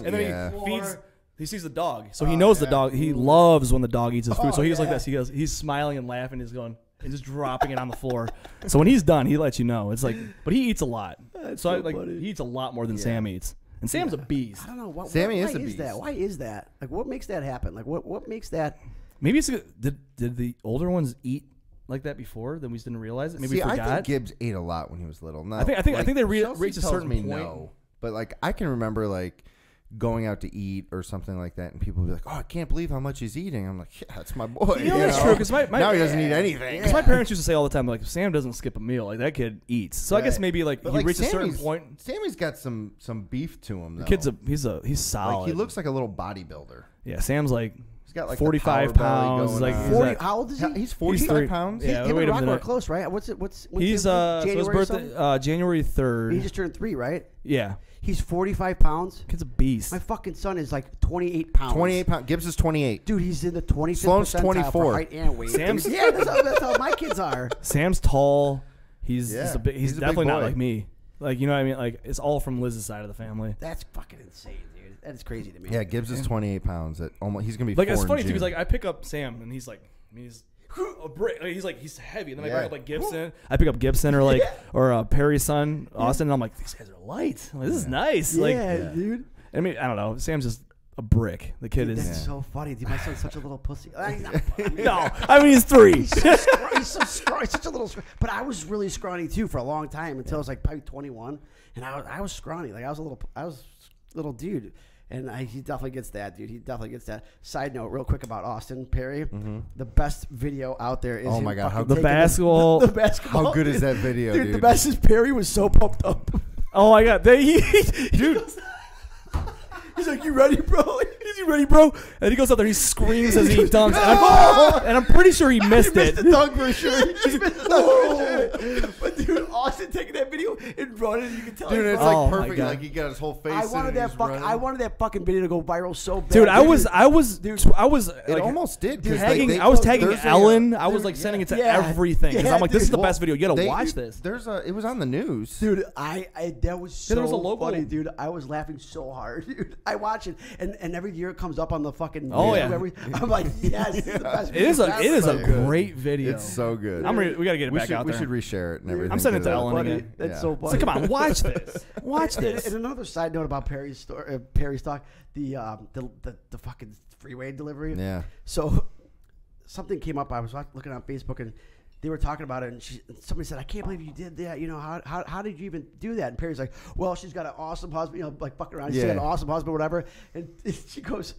and then he feeds. He sees the dog, so he knows the dog. He loves when the dog eats his food. So he's like this. He's smiling and laughing. He's going and just dropping it on the floor. So when he's done, he lets you know. It's like, but he eats a lot. He eats a lot more than Sam eats. And Sam's a beast. I don't know what. Sammy is a beast. Why is that? Like, what makes that happen? Like, what makes that? Maybe it's did the older ones eat like that before? Then we just didn't realize it. Maybe we forgot. I think Gibbs ate a lot when he was little. No, I think they reached a certain point. No, but like I can remember like going out to eat or something like that, and people will be like, "Oh, I can't believe how much he's eating." I'm like, "Yeah, that's my boy." You know, that's true. Because now he doesn't eat anything. Because my parents used to say all the time, like, Sam doesn't skip a meal. Like, that kid eats. So I guess maybe like he reached a certain point. Sammy's got some beef to him. Though. The kid's he's solid. Like, he looks like a little bodybuilder. Yeah, Sam's like. He's got like 45 pounds. Like 40. How old is he? He's 45 pounds. Yeah, him and Rocco are close, right? What's he's January his birthday January 3rd. He just turned 3, right? Yeah. He's 45 pounds. Kid's a beast. My fucking son is like 28 pounds. 28 pounds. Gibbs is 28. Dude, he's in the 25th Sloan's percentile 24. for height and weight. Sam's yeah, that's how my kids are. Sam's tall. He's Yeah, he's he's a definitely big not boy. like me. Like, you know what I mean? Like, it's all from Liz's side of the family. That's fucking insane, dude. That is crazy to me. Yeah, Gibbs is 28 pounds. He's gonna be Like, 4 it's in funny too June. because like I pick up Sam and he's a brick. Like, he's heavy, and then I pick up like Gibson. I pick up Gibson or Perry's son Austin, and I'm like, these guys are light. I'm like, this is nice. Like, dude. I mean, I don't know. Sam's just a brick. The kid Dude, is. that's so funny. Dude, my son's such a little pussy. He's not, No, I mean he's 3. He's so scrawny. He's such a little. But I was really scrawny too for a long time until I was like probably 21, and I was scrawny. Like I was a little dude. And he definitely gets that, dude. He definitely gets that. Side note, real quick about Austin Perry. Mm-hmm. The best video out there is my God, how the basketball. The basketball. How good is that video, dude? The best is Perry was so pumped up. Oh my God, dude. He's like, "You ready, bro?" Is you ready, bro? And he goes up there, he screams as he dunks, and I'm pretty sure he missed it. He missed the dunk for sure. He missed the dunk for sure. But dude, Austin taking that video and running, you can tell. Dude, it's Oh like my perfect. God. Like he got his whole face. I wanted that fucking video to go viral so bad. Dude, I was It like, almost did. 'Cause, tagging. like, I was tagging there's Ellen. I was like sending it to everything because I'm like, this is the best video. You gotta watch this. It was on the news, dude. That was so there was a local funny, dude. I was laughing so hard, dude. I watch it, and every year it comes up on the fucking. Oh, yeah. I'm like, yes, this is the best. It is a so good. great video. It's so good. We gotta get it we back should, out we there. should reshare it and everything. I'm sending it to 'cause Ellen Funny. again. That's Yeah. so funny. So come on, watch this. Watch this. And another side note about Perry's story, Perry's talk, the fucking freeway delivery. Yeah. So something came up. I was looking on Facebook and they were talking about it, and somebody said, "I can't believe you did that. You know, how did you even do that?" And Perry's like, "Well, she's got an awesome husband. You know, like fucking around. She's got an awesome husband, whatever." And she goes.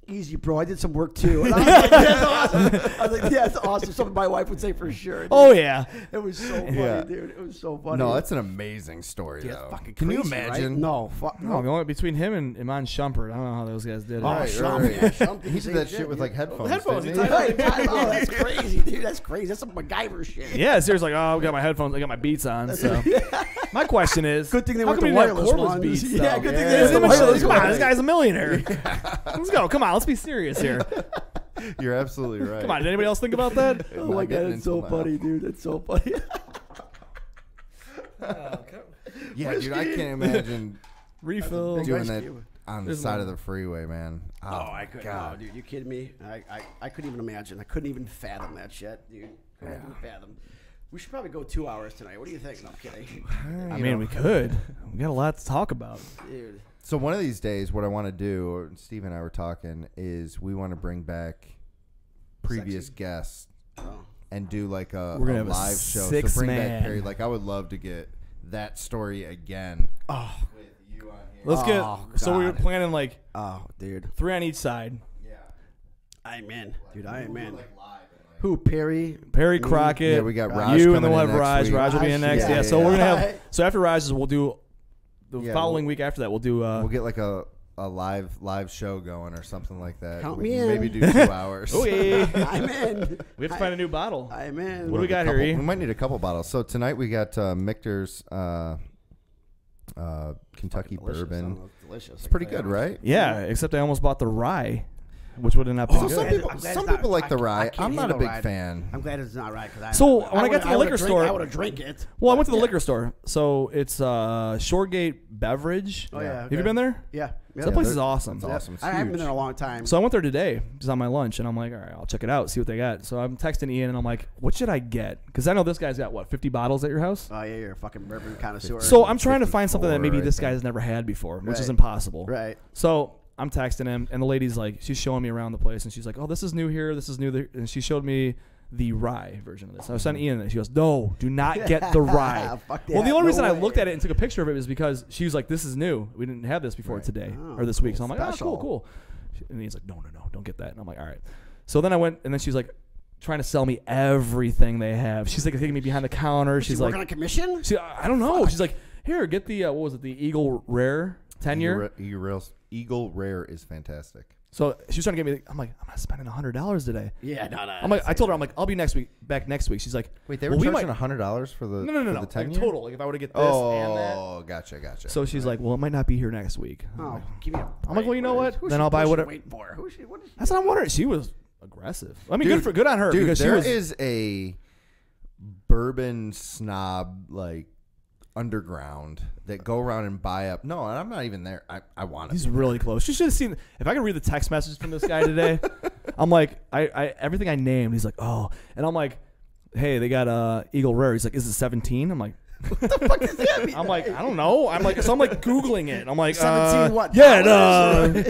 "Easy, bro. I did some work too." And I was like, "That's awesome." I was like, "Yeah, that's awesome." Something my wife would say for sure. Dude. Oh yeah. It was so funny, dude. It was so funny. No, that's an amazing story, Dude, though. fucking Can you crazy, imagine? Right? No, fuck No, the only between him and Iman Shumpert, I don't know how those guys did it. Right, Shump, right. yeah, Shump, He did that shit with like headphones. Headphones, didn't he he? tied Oh, that's crazy, dude. That's crazy. That's some MacGyver shit. Yeah, seriously, like, I got my headphones, I got my Beats on. So my question is, Good thing they how weren't come the he didn't have wireless cordless ones. Beats? Yeah, though? good thing Yeah. they didn't have the wireless Come on, ones. this guy's a millionaire. Let's go. Come on, let's be serious here. You're absolutely right. Come on, did anybody else think about that? Oh my god, it's so funny, dude. It's so funny. Yeah, dude, I can't imagine Refill. doing ice that cube. on the There's side no- of the freeway, man. Oh, I couldn't. No, dude, you kidding me? I couldn't even imagine. I couldn't even fathom that shit, dude. Couldn't even fathom. We should probably go 2 hours tonight. What do you think? No, I'm kidding. I mean, we could. We got a lot to talk about. Dude. So one of these days, what I want to do, or Steve and I were talking, is we want to bring back previous guests Oh. and do like a We're gonna have a live show. So bring six-man. back Perry. Like I would love to get that story again. Oh, With you on here. let's get. Oh, So we were God. planning like Oh, dude. 3 on each side. Yeah. I'm in. Dude, I am in. Like live and like, Who, Perry? Perry Me? Crockett. Yeah, we got Raj you, coming and then we'll in have Raj. next week. Raj will be in Raj, next. yeah, Yeah. So we're gonna have. Alright. So after Raj's, we'll do the Yeah, following week after that. We'll do. we'll get like a live show going or something like that. Count we me can in. maybe do 2 hours. Okay. I'm in. We have to find a new bottle. I'm in. What do we got Couple- here, E? We might need a couple bottles. So tonight we got Michter's Kentucky bourbon. Delicious. It's pretty good, right? Yeah, except I almost bought the rye, which would have not been So good. some people, I'm glad some it's not- people like the I rye. can't I'm not a handle big rye. fan. I'm glad it's not right. So when I got to the liquor store- I would have drank it. Well, I went to the liquor store. So it's Shoregate Beverage. Oh, yeah. Have you been there? Yeah. So that place is awesome. It's awesome. It's I haven't been huge. there in a long time. So I went there today, just on my lunch, and I'm like, all right, I'll check it out, see what they got. So I'm texting Ian, and I'm like, what should I get? Because I know this guy's got, what, 50 bottles at your house? Oh, yeah, you're a fucking bourbon connoisseur. So I'm trying to find something that 54, maybe I this think. guy's never had before, which is Right. impossible. Right. So I'm texting him, and the lady's like, she's showing me around the place, and she's like, oh, this is new here, this is new there. And she showed me the rye version of this. I was telling Ian that. She goes, no, do not get the rye. Fuck that. Well, the only No reason I way. looked at it and took a picture of it was because she was like, this is new. We didn't have this before today or this week. So I'm like, special. oh, cool. And he's like, no, don't get that. And I'm like, all right. So then I went, and then she's like trying to sell me everything they have. She's like taking me behind the counter. She's like, working on commission? I don't know. She's like, here, get the, what was it, the Eagle Rare 10-year? Eagle Rare is fantastic. So she was trying to get me. I'm like, I'm not spending $100 today. Yeah, no. I'm like, I told her, I'm like, I'll be back next week. She's like, wait, they were charging $100 for the no, the 10 like total. Like if I were to get this and that. Oh, gotcha. So she's like, well, it might not be here next week. Oh, give me a I'm like, well, you know what? Who's Then she I'll buy whatever. waiting for? What is she? That's what I'm wondering. She was aggressive. I mean, Dude, good on her. Dude, because there she was, is a bourbon snob like underground that go around and buy up. No, I'm not even there. I want it. He's really close. She should have seen. If I could read the text messages from this guy today, I'm like, I everything I named. He's like, oh, and I'm like, hey, they got Eagle Rare. He's like, is it 17? I'm like, What the fuck does that mean? I'm like, I don't know. I'm like, so I'm like Googling it. I'm like, 17 what? Yeah, Dude,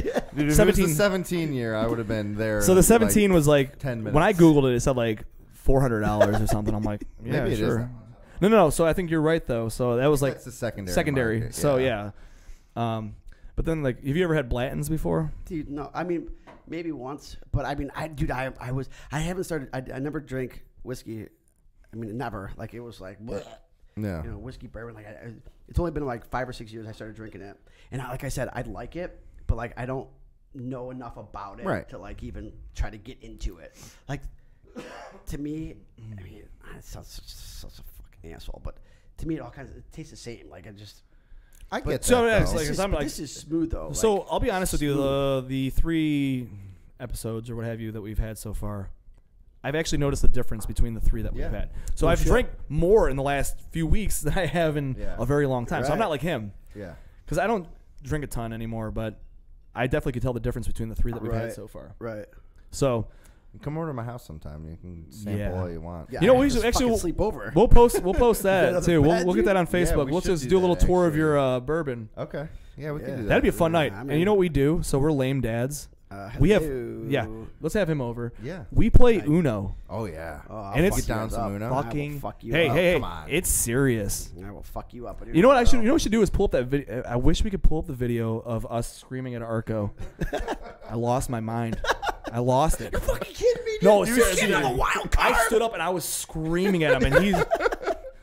if 17. it was the 17 year, I would have been there. So the 17 like was like 10 minutes. when I Googled it, it said like $400 or something. I'm like, yeah, Maybe it sure. is. No. So I think you're right though. So that was like That's the secondary. secondary. market, So yeah. But then like, have you ever had Blanton's before? Dude, no. I mean, maybe once, but I mean, I haven't started. I never drank whiskey. I mean, never. Like it was like, bleh. Yeah. You know, whiskey, bourbon. Like it's only been like 5 or 6 years I started drinking it, and like I said, I like it, but like I don't know enough about it to like even try to get into it. Like to me, I mean, it sounds such a fucking asshole, but to me, it tastes the same. Like I get that. So, yeah, though. it's like- this is smooth though. So like, I'll be honest with you, smooth. the 3 episodes or what have you that we've had so far, I've actually noticed the difference between the 3 that we've had. So I've drank more in the last few weeks than I have in a very long time. So I'm not like him. Yeah. Because I don't drink a ton anymore, but I definitely could tell the difference between the 3 that we've had so far. Right. So Come over to my house sometime. You can sample all you want. Yeah, you know, we just should actually sleep over. We'll post that too. bed, We'll get that on Yeah, Facebook. we Let's should just do do a little that, tour of actually. your bourbon. Okay. Yeah, we can do that. That'd be a fun night. I And you know what we do? So we're lame dads. We have, let's have him over. Yeah. We play Uno. Oh yeah. And it's get down some Uno. fucking. Fuck you Hey, up. hey, Come on. it's serious. I will fuck you up. You know what I should? You know what we should do is pull up that video. I wish we could pull up the video of us screaming at Arco. I lost my mind. I lost it. You're fucking kidding me, dude. No, You're seriously. getting on a wild card. I stood up and I was screaming at him, and he's.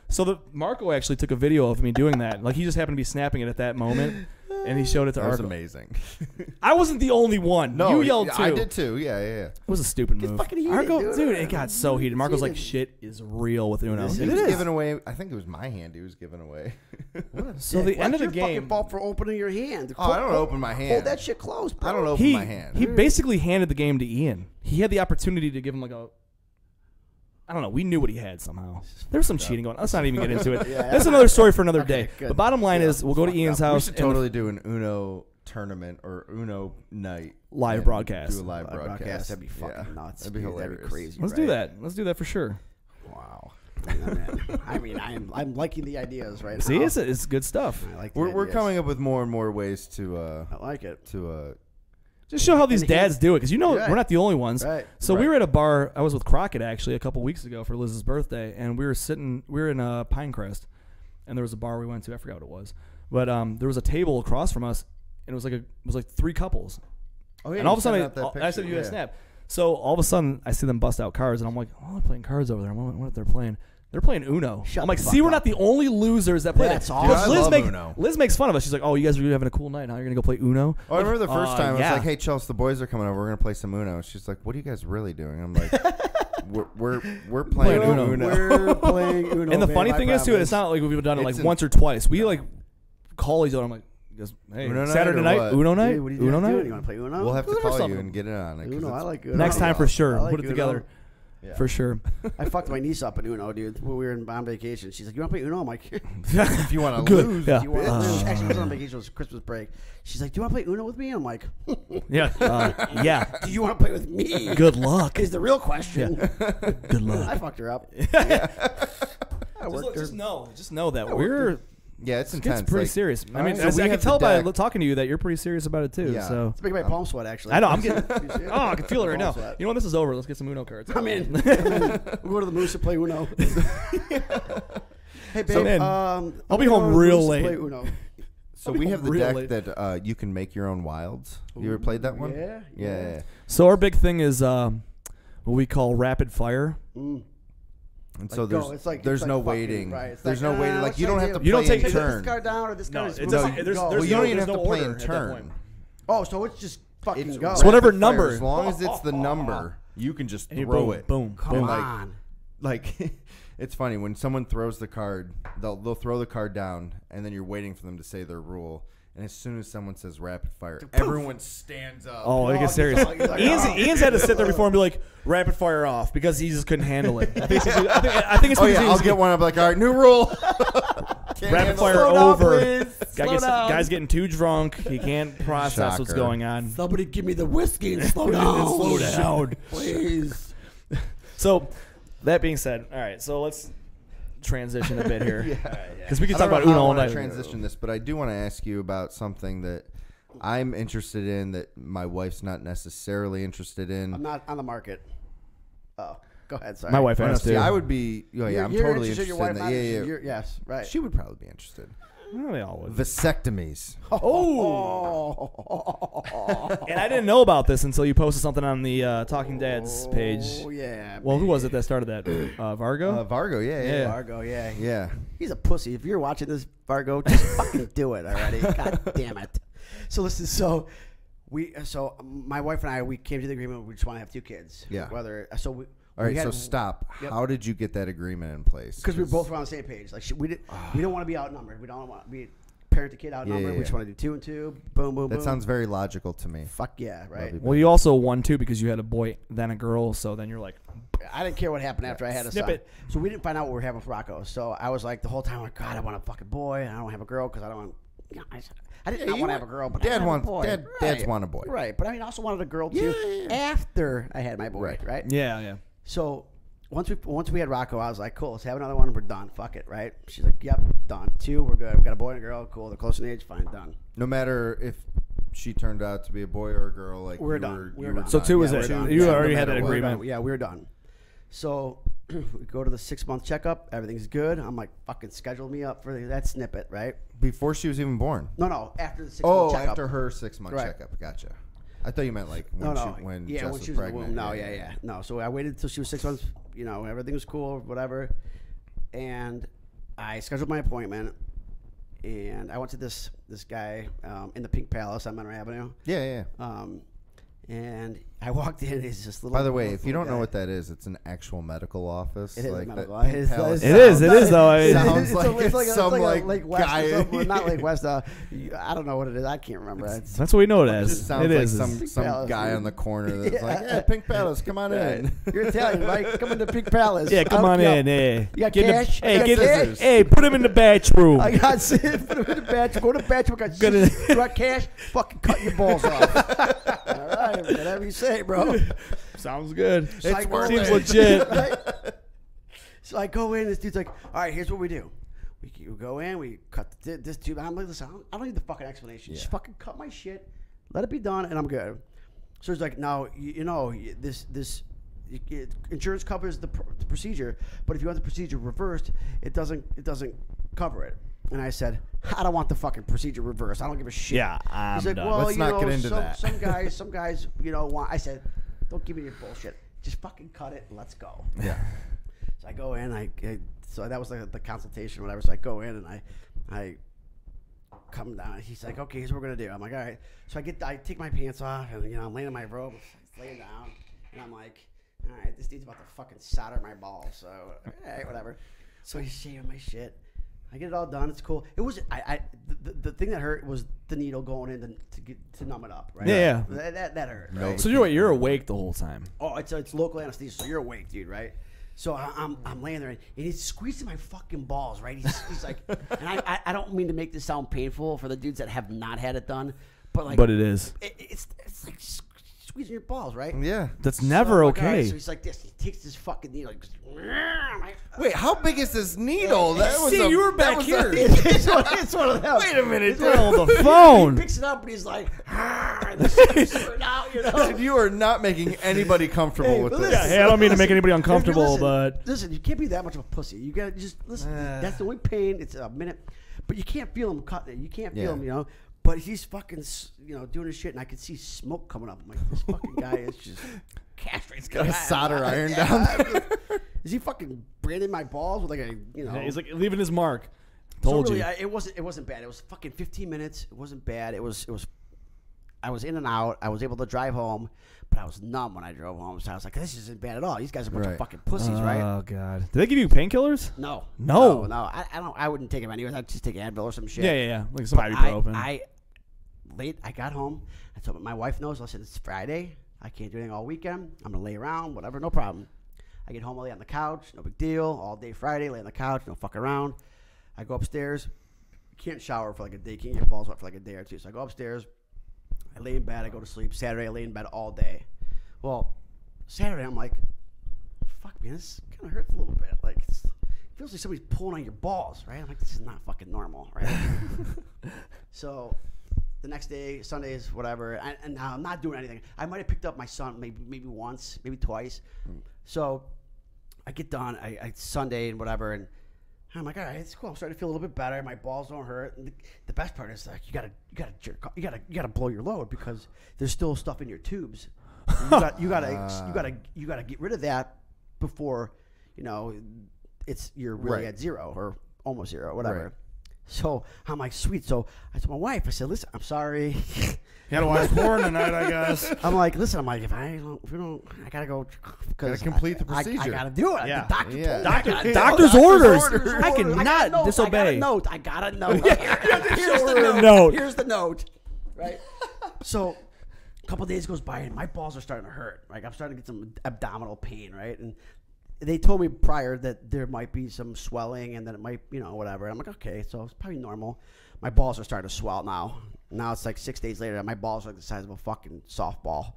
So Marco actually took a video of me doing that. Like he just happened to be snapping it at that moment, and he showed it to That was Arco. amazing. I wasn't the only one. No, you yelled too. I did too. Yeah. It was a stupid move. fucking heated, Arco, dude. it got so heated. Marco's like, shit is real with Uno. He It was is. giving away. I think it was my hand. He was giving away. So the end of the What's your fucking game, fault for opening your hand? Oh, I don't open my hand. Hold that shit closed, bro. I don't open my hand. he basically handed the game to Ian. He had the opportunity to give him like a. I don't know. We knew what he had somehow. There was some cheating going on. Let's not even get into it. That's another story for another day. good. The bottom line is we'll go to Ian's We house should and totally do an Uno tournament or Uno night. Live and broadcast. Do a live broadcast. That'd be fucking Yeah. nuts. That'd be dude. hilarious. That'd be crazy. Let's do that. Let's do that for sure. Wow. I mean, I'm liking the ideas right See, now. it's good stuff. I like the We're ideas. coming up with more and more ways to I like it. Just show how these And he- dads do it, because Right. we're not the only ones. Right. So we were at a bar. I was with Crockett actually a couple weeks ago for Liz's birthday, and we were in Pinecrest, and there was a bar we went to. I forgot what it was, but there was a table across from us, and it was like 3 couples. Oh yeah. And all of a sudden, I said you had a snap. So all of a sudden, I see them bust out cards, and I'm like, oh, they're playing cards over there. I wonder what they're playing. They're playing Uno. Shut I'm like, the see, fuck we're up. not the only losers that play That's that. awesome. Because Dude, I love Uno. Liz makes fun of us. She's like, oh, you guys are having a cool night. Now you're gonna go play Uno. Oh, I remember the first time. I yeah. was like, "Hey, Chelsea, the boys are coming over. We're gonna play some Uno." She's like, "What are you guys really doing?" I'm like, "We're playing Uno. Uno." We're playing Uno. And the babe, funny I thing is, too, promise. it's not like we've done it like It's once or twice. We like call each other. I'm like, hey, Uno night Saturday or night, what? Uno night, Dude, what are you Uno guys doing? night. You want to play Uno? We'll have to Or call something. you and get it on. 'cause Uno, it's- I like Uno. Next time for sure. I like Put it Uno. together. Yeah. For sure. I fucked my niece up in Uno, dude. When we were on vacation, she's like, "You want to play Uno?" I'm like, If you want to Good. lose, Yeah. "Do you want to lose?" Actually, I was on vacation. It was Christmas break. She's like, "Do you want to play Uno with me?" I'm like, Yeah. Yeah. "Do you want to play with me?" Good luck. Is the real question. Good luck. I fucked her up. I worked her. Just know that we're Yeah, it's intense. It's pretty serious. I mean, I can tell by talking to you that you're pretty serious about it too. Yeah. So it's making my palm sweat, actually. I know. I'm getting. I can feel it right now. Sweat. You know, when this is over, let's get some Uno cards. I'm in. We'll go to the Moose to play Uno. Hey, babe. I'll be home real late. Play Uno. So we have the deck that you can make your own wilds. You ever played that one? Yeah. So our big thing is what we call rapid fire. And so there's no waiting. Right. There's no waiting. Like you don't have to you don't play take in turn. This card down or this card is well, you don't even have to play in turn. Oh, so it's just fucking go. So whatever number. As long as it's the number, you can just throw it. Boom. Come on. Like it's funny when someone throws the card, they'll throw the card down, and then you're waiting for them to say their rule. And as soon as someone says rapid fire, everyone stands up. Oh, it gets serious. Ian's had to sit there before and be like, rapid fire off, because he just couldn't handle it. I think it's I'll get one. I'm like, all right, new rule. Rapid fire over. Guy's getting too drunk. He can't process what's going on. Somebody give me the whiskey and slow down. Slow down. Please. So, that being said, all right, so let's transition a bit here. Because we can talk about Uno all night. Transition this, but I do want to ask you about something that I'm interested in that my wife's not necessarily interested in. I'm not on the market. Oh, go ahead. Sorry. My wife asked too. I would be. I'm totally interested in that. Yeah. Yes, right. She would probably be interested. Well, they all would. Vasectomies. And I didn't know about this until you posted something on the Talking Dads page. Oh, yeah. Well, who was it that started that? Vargo? Vargo, yeah. Vargo, yeah. Yeah. He's a pussy. If you're watching this, Vargo, just fucking do it already. God damn it. So listen, so my wife and I, we came to the agreement we just want to have 2 kids. Yeah. All right, so stop. Yep. How did you get that agreement in place? Because we both were on the same page. Like we don't want to be outnumbered. We don't want to be parent to kid outnumbered. We just want to do 2 and 2. Boom, boom, boom. That sounds very logical to me. Fuck yeah, right? Well, you also won too because you had a boy then a girl. So then you're like, I didn't care what happened after I had a son. So we didn't find out what we were having with Rocco. So I was like the whole time, like, God, I want a fucking boy. And I don't have a girl because I don't want. I didn't want to have a girl, but Dads want a boy. Right, but I mean, I also wanted a girl too after I had my boy, right? Yeah. So once we had Rocco, I was like, cool, let's have another one. We're done. Fuck it, right? She's like, yep, done. 2, we're good. We got a boy and a girl. Cool. They're close in age. Fine, done. No matter if she turned out to be a boy or a girl, like we're done. We're done. So 2 was it? You already had that agreement. Yeah, we were done. So we go to the 6-month checkup. Everything's good. I'm like, fucking schedule me up for that snippet, right? Before she was even born? No, after the 6-month checkup. After her 6-month checkup. Gotcha. I thought you meant like when Jess was pregnant. No, yeah. No, so I waited until she was 6 months. You know, everything was cool, whatever. And I scheduled my appointment. And I went to this guy in the Pink Palace on Monroe Avenue. Yeah. And I walked in. He's just little. By the way, if you don't know what that is, it's an actual medical office. It is like a medical office. It is though. It sounds like some Lake West guy. Not Lake West. I don't know what it is. I can't remember. That's what we know it as. It just sounds like some guy on the corner that's like, yeah, Pink Palace, come on in. You're Italian, right? Come into Pink Palace. Yeah, come on in. Hey, you got cash? Hey, put him in the bathroom. I got put him in the bathroom. Go to the bathroom. You got cash? Fucking cut your balls off. All right, whatever you say, bro. Sounds good. So Seems legit. Right? So I go in. This dude's like, all right, here's what we do. We go in. We cut this tube. I'm like, listen, I don't need the fucking explanation. Just fucking cut my shit. Let it be done, and I'm good. So he's like, now, you know, this insurance covers the procedure, but if you want the procedure reversed, it doesn't cover it. And I said, I don't want the fucking procedure reversed. I don't give a shit. Yeah, He's like, done. well, let's not get into that. Some guys, want. I said, don't give me your bullshit. Just fucking cut it and let's go. Yeah. So I go in. So that was the consultation, whatever. So I go in and I come down. He's like, okay, here's what we're gonna do. I'm like, all right. So I take my pants off and I'm laying in my robe, laying down, and I'm like, all right, this dude's about to fucking solder my balls. So all right, whatever. So he's shaving my shit. I get it all done. It's cool. It was the thing that hurt was the needle going in to numb it up. Right? Yeah. That hurt. Right? No. So you're awake the whole time. Oh, it's local anesthesia, so you're awake, dude. Right. So I'm laying there and he's squeezing my fucking balls. Right. He's like, and I don't mean to make this sound painful for the dudes that have not had it done, but it is. It's like squeezing your balls, right? Yeah. That's never okay. So he's like this. He takes this fucking needle. Wait, how big is this needle? You were back here. It's one of them. Wait a minute. Oh, the phone. He picks it up and he's like, out, you know? Dude, you are not making anybody comfortable with this. Yeah, hey, I don't mean to make anybody uncomfortable, but listen, you can't be that much of a pussy. You gotta just listen. That's the only pain. It's a minute, but you can't feel him cutting it. You can't feel him, you know. But he's fucking, you know, doing his shit, and I can see smoke coming up. I'm like, this fucking guy is just castrated. He's got a solder iron down there. Is he fucking branding my balls with like a, you know? yeah, he's like leaving his mark. Told so really, you. It wasn't bad. It was fucking 15 minutes. It wasn't bad. It was. I was in and out. I was able to drive home, but I was numb when I drove home. So I was like, this isn't bad at all. These guys are a bunch of fucking pussies, right? Oh god. Did they give you painkillers? No. No. I don't. I wouldn't take them anyways. I'd just take Advil or some shit. Yeah. Like some ibuprofen. I got home. I told my wife knows. I said it's Friday. I can't do anything all weekend. I'm gonna lay around, whatever, no problem. I get home, I lay on the couch, no big deal. All day Friday, lay on the couch, no fuck around. I go upstairs. Can't shower for like a day. Can't get your balls wet for like a day or two. So I go upstairs. I lay in bed. I go to sleep. Saturday, I lay in bed all day. Well, Saturday, I'm like, fuck, man, this kind of hurts a little bit. Like, it feels like somebody's pulling on your balls, right? I'm like, this is not fucking normal, right? So the next day, Sundays, whatever, and now I'm not doing anything. I might have picked up my son maybe once, maybe twice. So I get done. I Sunday and whatever, and I'm like, all right, it's cool. I'm starting to feel a little bit better. My balls don't hurt. And the best part is like you gotta jerk off. You gotta blow your load because there's still stuff in your tubes. You gotta get rid of that before you know you're really at zero or almost zero, whatever. Right. So I'm like, sweet. So I told my wife, I said, listen, I'm sorry. You gotta watch porn tonight, I guess. I'm like, listen, I gotta go. Gotta complete the procedure. I gotta do it. Yeah. The doctor told me. Doctor's orders. I cannot disobey. I got a note. Here's the note. Here's the note. Right. So a couple of days goes by and my balls are starting to hurt. Like I'm starting to get some abdominal pain. Right. And they told me prior that there might be some swelling and that it might, whatever. I'm like, okay, so it's probably normal. My balls are starting to swell now. Now it's like 6 days later, and my balls are like the size of a fucking softball.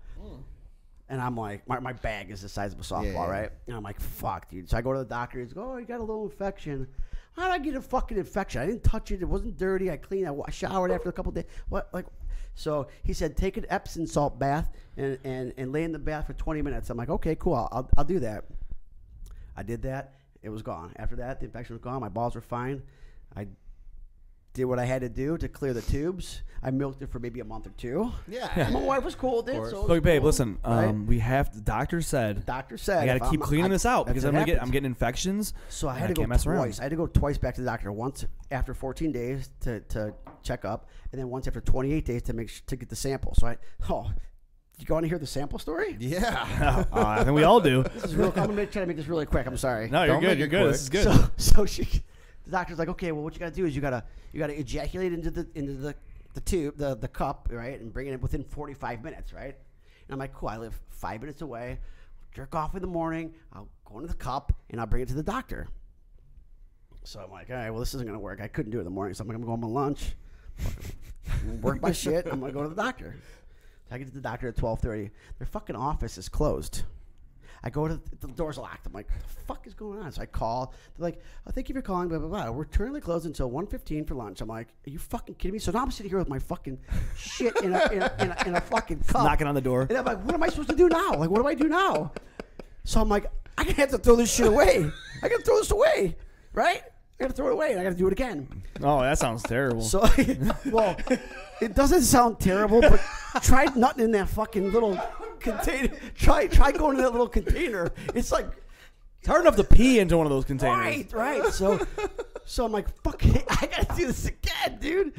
And I'm like, my bag is the size of a softball, right? And I'm like, fuck, dude. So I go to the doctor. He's like, oh, you got a little infection. How did I get a fucking infection? I didn't touch it. It wasn't dirty. I cleaned. I showered after a couple of days. What? Like, so he said, take an Epsom salt bath and lay in the bath for 20 minutes. I'm like, okay, cool. I'll do that. I did that. It was gone. After that, the infection was gone. My balls were fine. I did what I had to do to clear the tubes. I milked it for maybe a month or two. Yeah. My wife was cool with it. So look, babe, cool, listen. right? We have. The doctor said. I got to keep cleaning this out because I'm getting infections. So I had to go twice. I had to go twice back to the doctor. Once after 14 days to check up, and then once after 28 days to get the sample. So you want to hear the sample story? Yeah. I think we all do. This is real. I'm going to try to make this really quick. I'm sorry. No, you're good. You're good. This is good. So the doctor's like, okay, well, what you got to do is you got to ejaculate into the tube, the cup, right, and bring it in within 45 minutes, right? And I'm like, cool. I live 5 minutes away. Jerk off in the morning. I'll go into the cup and I'll bring it to the doctor. So I'm like, all right, well, this isn't going to work. I couldn't do it in the morning, so I'm going to go home on lunch, work my shit. I'm going to go to the doctor. I get to the doctor at 12:30. Their fucking office is closed. I go to the door's locked. I'm like, what the fuck is going on? So I call. They're like, oh, thank you for calling, blah, blah, blah. We're currently closed until 1:15 for lunch. I'm like, are you fucking kidding me? So now I'm sitting here with my fucking shit in a fucking cup. Knocking on the door. And I'm like, what am I supposed to do now? Like, what do I do now? So I'm like, I have to throw this shit away. I got to throw this away, right? I got to throw it away, and I got to do it again. Oh, that sounds terrible. So, well, it doesn't sound terrible, but try nutting in that fucking little container. Try going in that little container. It's like it's hard enough to pee into one of those containers. Right. So I'm like, fuck it, I got to do this again, dude.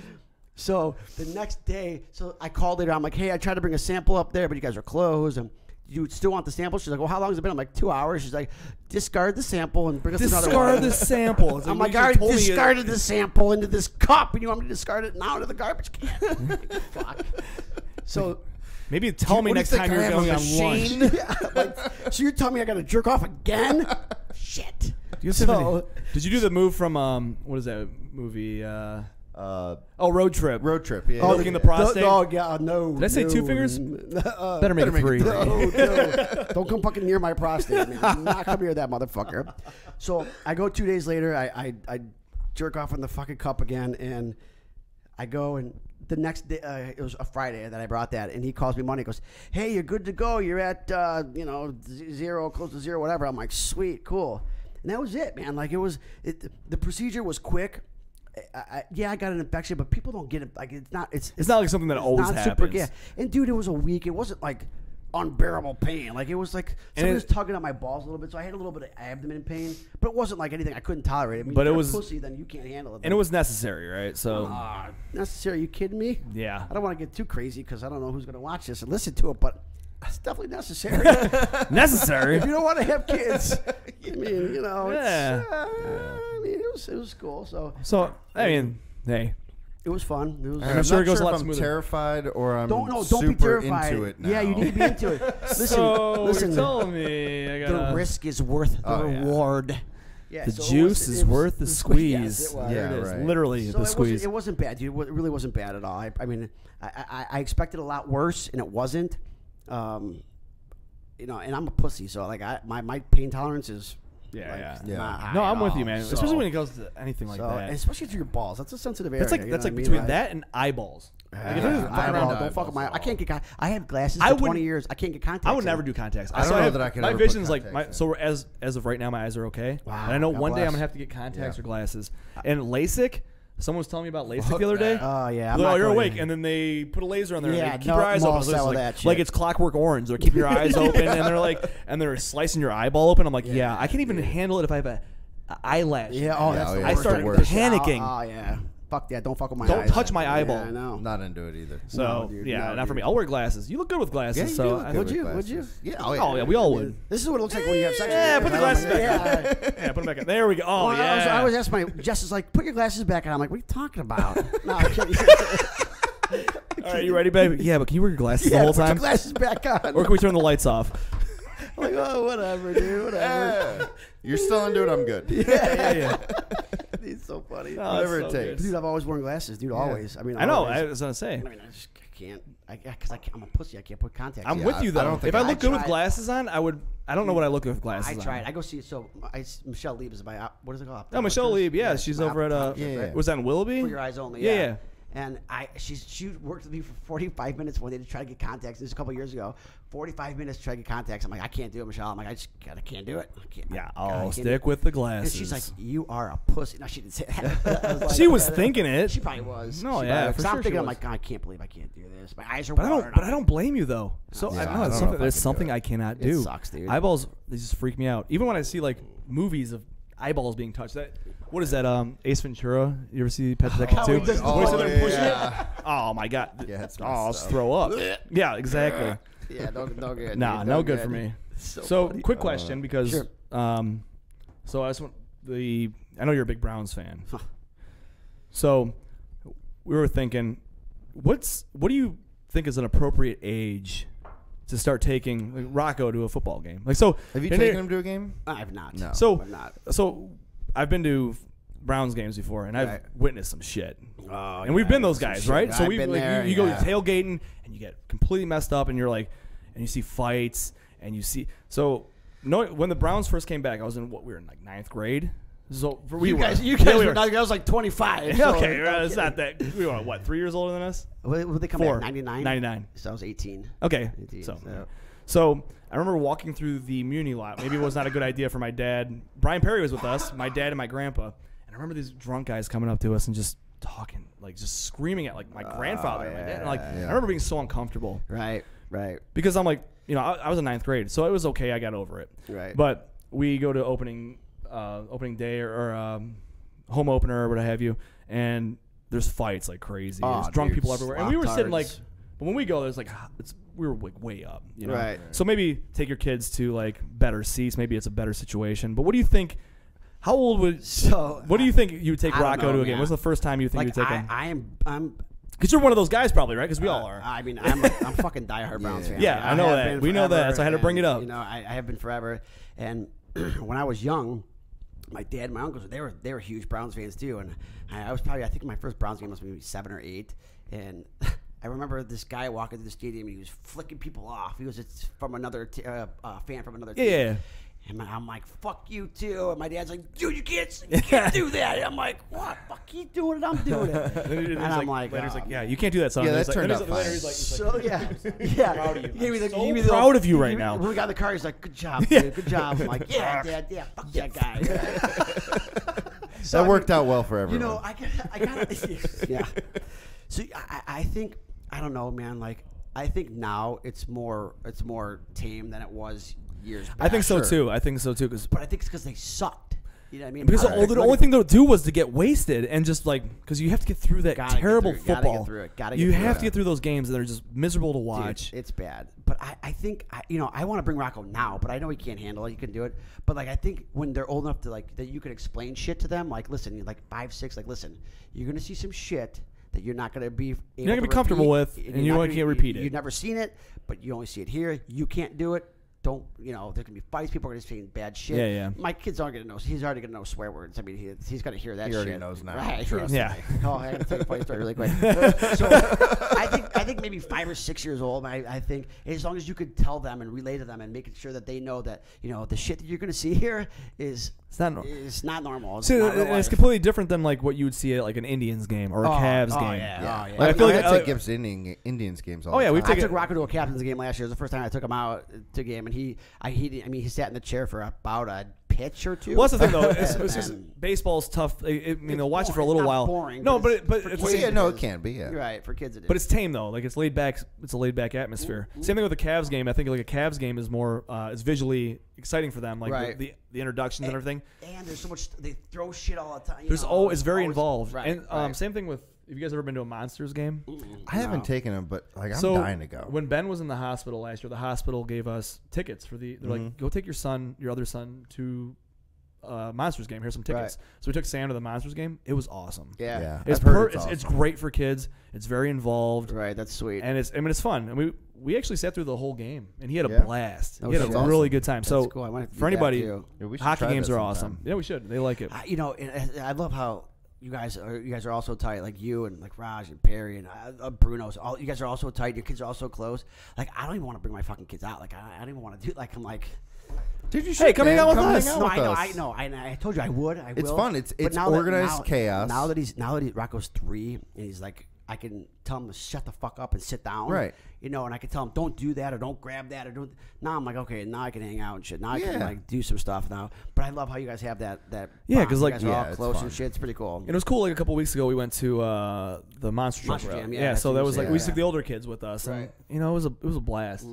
So the next day, so I called later. I'm like, hey, I tried to bring a sample up there, but you guys are closed, and you still want the sample? She's like, well, how long has it been? I'm like, 2 hours. She's like, discard the sample and bring us another one. Discard the sample. I'm like, I already discarded the sample into this cup, and you want me to discard it now into the garbage can? Fuck. So maybe tell me next time you're going on lunch. Yeah, so you're telling me I got to jerk off again? Shit. Did you do the move from what is that movie? road trip. Road trip. Yeah. Looking the prostate. No, yeah, no. Did I say 2 fingers? Better make it 3. No. Don't come fucking near my prostate, man. Do not come near that motherfucker. So I go 2 days later. I jerk off in the fucking cup again, and I go and the next day it was a Friday that I brought that, and he calls me Monday. He goes, "Hey, you're good to go. You're at 0, close to 0, whatever." I'm like, "Sweet, cool." And that was it, man. Like the procedure was quick. I got an infection, but people don't get it. Like it's not like something that always happens. Yeah. And dude, it was a week. It wasn't like unbearable pain. Like it was like somebody was tugging on my balls a little bit, so I had a little bit of abdomen pain, but it wasn't like anything I couldn't tolerate. I mean, but it was pussy, then you can't handle it. And it was necessary, right? So necessary? Are you kidding me? Yeah. I don't want to get too crazy because I don't know who's going to watch this and listen to it, but it's definitely necessary. Necessary. If you don't want to have kids, I mean, I mean, it was cool. So I mean, hey. It was fun. It was. I'm sure it goes a lot smoother. I'm terrified or I'm don't be terrified. Into it now. Yeah, you need to be into it. Listen. You're telling me the risk is worth the reward. Yeah, the juice is worth the squeeze. Yes, it was. Yeah, it is. Right. Literally the squeeze. It wasn't bad, dude. It really wasn't bad at all. I mean, I expected a lot worse, and it wasn't. And I'm a pussy, so like my pain tolerance is. Yeah. No, I'm with you, man. Especially when it goes to anything like that. Especially through your balls. That's a sensitive area. That's like between that and eyeballs. Don't fuck with my. I can't get. I had glasses for 20 years. I can't get contacts. I would never do contacts. I don't know that I can. My vision's like as of right now, my eyes are okay. Wow. And I know one day I'm gonna have to get contacts or glasses. And LASIK. Someone was telling me about LASIK the other day. Oh, yeah. You're awake. And then they put a laser on there and they keep your eyes open. Like it's Clockwork Orange. They're keeping your eyes open and they're slicing your eyeball open. I'm like, I can't even handle it if I have an eyelash. I started panicking. Oh, yeah. Fuck that. Don't fuck with my eyes. Don't touch my eyeball. I know. Not into it either. So, not for me. I'll wear glasses. You look good with glasses. Yeah, would you? Yeah. Oh, yeah. We all would. This is what it looks like when you have sex. Yeah, put the glasses back. Yeah, put them back in. There we go. Oh, yeah. I always ask Jess is like, put your glasses back on. I'm like, what are you talking about? No, I'm kidding. All right, you ready, babe? Yeah, but can you wear your glasses the whole time? Put your glasses back on. Or can we turn the lights off? I'm like, oh, whatever, dude. Whatever. You're still into it. I'm good. Yeah. It's so funny. Whatever it takes. Dude, I've always worn glasses, dude. Always. I mean, I know. I was gonna say. I mean, I just can't. Because I'm a pussy. I can't put contacts. I'm with you though. If I look good with glasses on, I would. I don't know what I look with glasses on. I tried. I go see. So Michelle Lieb is my. What is it called? Oh, Michelle Lieb. Yeah, she's over at. Was that in Willoughby? For Your Eyes Only. Yeah. And she worked with me for 45 minutes when they tried to get contacts. This was a couple years ago. 45 minutes to try to get contacts. I'm like, I can't do it, Michelle. I'm like, I can't do it. I'll stick with the glasses. And she's like, you are a pussy. No, she didn't say that. She was thinking it. She probably was. No, yeah, for sure. I'm thinking, I'm like, I can't believe I can't do this. My eyes are watering. But I don't blame you though. So there's something I cannot do. It sucks, dude. Eyeballs, they just freak me out. Even when I see like movies of eyeballs being touched. What is that? Ace Ventura? You ever see Pet Detective 2? Oh my God! Yeah, I'll just throw up. Yeah, exactly. Yeah, no good. Nah, no good for me. So quick question because sure. So I know you're a big Browns fan. So we were thinking, what do you think is an appropriate age to start taking like, Rocco to a football game? Like, so have you taken him to a game? I've not. No, I've not. So I've been to Browns games before, and I've witnessed some shit. Oh, and we've been those guys, right? So we've like, you go tailgating, and you get completely messed up, and you're like, and you see fights, and you see. So when the Browns first came back, I was in we were in like 9th grade. So you guys were. I was like 25. So okay, it's not that. We were what, 3 years older than us? Would they come back 99? 99. So I was 18. Okay, 18, so I remember walking through the Muni lot. Maybe it was not a good idea for my dad. Brian Perry was with us, my dad and my grandpa. And I remember these drunk guys coming up to us and just talking, like just screaming at like my grandfather and my dad. And, like I remember being so uncomfortable. Right. Because I'm like, I was in 9th grade, so it was okay. I got over it. Right. But we go to opening day or home opener or what have you, and there's fights like crazy. There's drunk people everywhere, and we were sitting like. But when we go, there's like we were like way up, Right. So maybe take your kids to like better seats. Maybe it's a better situation. But what do you think? How old would what do you think you would take Rocco to a game? What's the first time you think you would take him? I'm. Because you're one of those guys, probably, right? Because we all are. I mean, I'm fucking diehard Browns fan. Yeah, I know that. We know that. So I had to bring it up. I have been forever. And when I was young, my dad and my uncles, they were huge Browns fans too, and I think my first Browns game must be 7 or 8, and I remember this guy walking through the stadium, and he was flicking people off. He was from another fan from another team. Yeah. And I'm like, fuck you too. And my dad's like, dude, you can't do that. And I'm like, what? Fuck, he's doing it. I'm doing it. And I'm like, later he's like, yeah, you can't do that, son. Yeah, that He's turned like, out fine. he's like, so yeah, proud of you. He gave me the- I'm he gave me so the- proud of you right he- now. When we got in the car, he's like, good job, dude. Good job. I'm like, yeah, Dad, yeah, fuck that guy. So, That worked out well for everyone. You know, I got yeah. So I think, I don't know, man. Like, I think now it's more tame than it was years back. I think so Sure. too. I think so too. But I think it's because they sucked. You know what I mean? Because Now the only thing they'll do was to get wasted and just like because you have to get through that Gotta get terrible through it, gotta football. get through it, gotta you get through have it. to get through those games and they're just miserable to Dude, watch. it's bad. But I think, I want to bring Rocco now, but I know he can't handle it. He can do it. But, like, I think when they're old enough to, like, that you can explain shit to them, like, listen, you're like 5, 6, like, listen, you're going to see some shit that you're not going to be able You're not gonna be comfortable with, and you can't repeat it. You've never seen it, but you only see it here. You can't do it. Don't, there can be fights. People are going to say bad shit. Yeah, yeah. My kids aren't going to know. He's already going to know swear words. I mean, he's going to hear that He shit. already knows now. Right. Trust Yeah. Oh, I got to tell you a funny story really quick. So I think maybe 5 or 6 years old. I think as long as you could tell them and relay to them and making sure that they know that the shit that you're going to see here is not normal. It's not normal. It's See, not real and it's life. completely different than like what you would see at like an Indians game or a Cavs game. Yeah. I feel like take Gibbs Indians games all Oh, yeah, the we've time. I took Rocco to a Captain's game last year. It was the first time I took him out to a game, and he sat in the chair for about a pitch or two. Well, that's the thing though. It's And just, then- baseball's tough. they'll watch it for a boring. little It's not while. boring, No, but but for it's kids Yeah, it no, is. it can be. Yeah. You're right, for kids it is. But it's tame though. Like it's laid back. It's a laid back atmosphere. Same thing with the Cavs game. I think like a Cavs game is more is visually exciting for them. Like Right. the introductions and everything. And there's so much. They throw shit all the time. There's always very involved. Right, And right. same thing with. Have you guys ever been to a Monsters game? I haven't taken him, but like I'm So dying to go. when Ben was in the hospital last year, the hospital gave us tickets for the. They're like, go take your other son to. Monsters game. Here's some tickets. Right. So we took Sam to the Monsters game. It was awesome. Yeah. It's I've heard it's awesome. great for kids. It's very involved. Right. That's sweet. And it's fun. And we actually sat through the whole game, and he had a Yeah. blast. Oh, He had a shit. really Awesome. good time. That's So cool. I might do for that, anybody, too. Yeah, we should hockey try games that are sometime. awesome. Yeah, we should. They like it. And I love how you guys are also tight, like you and like Raj and Perry and Bruno's. All you guys are also tight. Your kids are also close. Like I don't even want to bring my fucking kids out. Like I don't even want to do. Like I'm like. Dude, you Hey, should, come hang man. out with Come us. hang out No, with I know, us. I know. I told you I would. I will. It's fun. It's But now that- organized chaos. Now that Rocco's 3 and he's like, I can tell him to shut the fuck up and sit down. Right. And I can tell him don't do that or don't grab that or don't. Now I'm like, okay, now I can hang out and shit. Now I can Yeah. like do some stuff now. But I love how you guys have that. Yeah, bond. 'cause, You like- guys are Yeah, all it's close fun. and shit. It's pretty cool. And it was cool. Like a couple weeks ago, we went to the Monster Monster Truck. Jam, Route. yeah, that's So what that you was said, like we yeah. took the older kids with us. Right. And, it was a blast.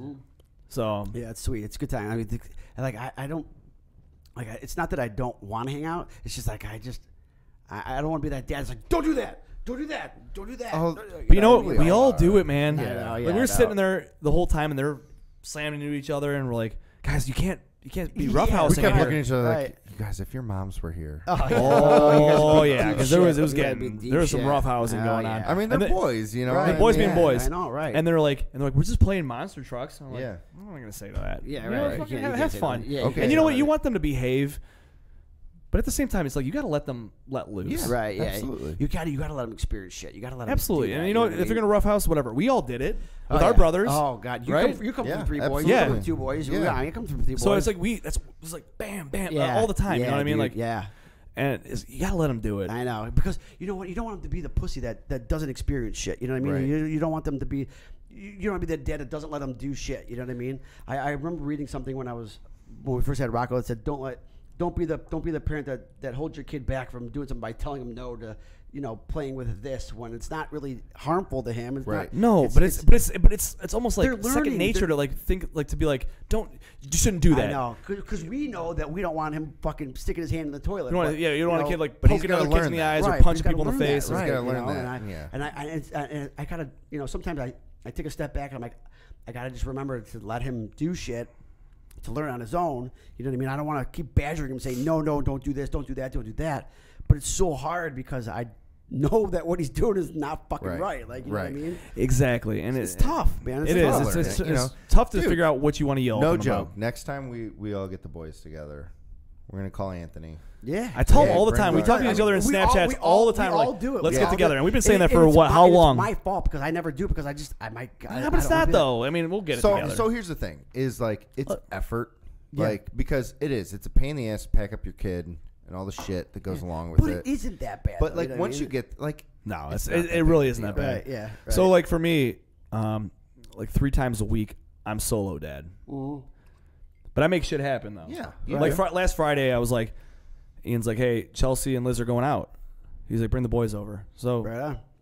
So Yeah, it's sweet. It's a good time. I mean, I don't like. It's not that I don't want to hang out. It's just like I don't want to be that dad. It's like don't do that. Don't do that. Don't do that. Oh, But you know, we we all all are. do it, man. I know, Like yeah, we I were sitting know. there the whole time, and they're slamming into each other, and we're like, guys, you can't be Yeah, roughhousing We kept here. looking at each other like, Right. you guys, if your moms were here. Oh yeah, because there was Shit. there was some roughhousing Oh, going yeah. on. I mean, they're And the- boys, you know. Right. The boys being Yeah, boys. I know, right. And they're like, we're just playing monster trucks. And I'm like, Yeah. I'm not gonna say that. Yeah, You know, right. fucking You can't have say fun. that. Yeah, Okay. And you know what? You want. want them to behave, but at the same time, it's like you got to let them let loose. Yeah. Right, yeah. Absolutely. You gotta let them experience shit. You gotta let them Absolutely. do And that, you know, what if I mean? you're gonna roughhouse, whatever. We all did it with Oh, our yeah. brothers. Oh God, you right? come Yeah, from 3 boys. absolutely. You come from 2 boys. Yeah. Yeah, you come from 3 boys. So it's like it was like bam, bam, all the time. You know what I mean? dude, Like, yeah. and you gotta let them do it. I know, because you know what? You don't want them to be the pussy that doesn't experience shit. You know what I mean? Right. You don't want them to be. You don't want to be the dad that doesn't let them do shit. You know what I mean? I remember reading something when we first had Rocco. It said, don't be the parent that holds your kid back from doing something by telling him no to playing with this when it's not really harmful to him. It's Right. not, No, but it's almost like They're second learning. nature to like think like to be like you shouldn't do that. I know, because we know that we don't want him fucking sticking his hand in the toilet. You don't want, but, you don't want a kid like but he's poking other gotta kids in learn the that. eyes Right, or punching he's gotta people in the learn face. that, He's gotta learn and that, yeah. And I gotta, sometimes I take a step back and I'm like, I gotta just remember to let him do shit, to learn on his own. You know what I mean? I don't want to keep badgering him, saying no, don't do this, don't do that, don't do that. But it's so hard because I know that what he's doing is not fucking right. Like, you know what I Right. mean? Exactly, and It's tough, man. It tough. is. It's You know, tough to dude, figure out what you want to yell. No at them joke. about. Next time we all get the boys together, We're gonna call Anthony. Yeah, I tell him all the time. We talk to each other in Snapchats all the time. We all do it. Let's get together, and we've been saying that for what? How long? It's my fault because I never do because I might. Yeah, but it's not though. I mean, we'll get it together. So here's the thing: is like it's effort, like because it's a pain in the ass to pack up your kid and all the shit that goes along with it. But it isn't that bad. But like once you get like, no, it really isn't that bad. Right, yeah. Right. So like for me, like 3 times a week, I'm solo dad. Mm-hmm. But I make shit happen though. Yeah. Like last Friday, I was like, Ian's like, hey, Chelsea and Liz are going out. He's like, bring the boys over. So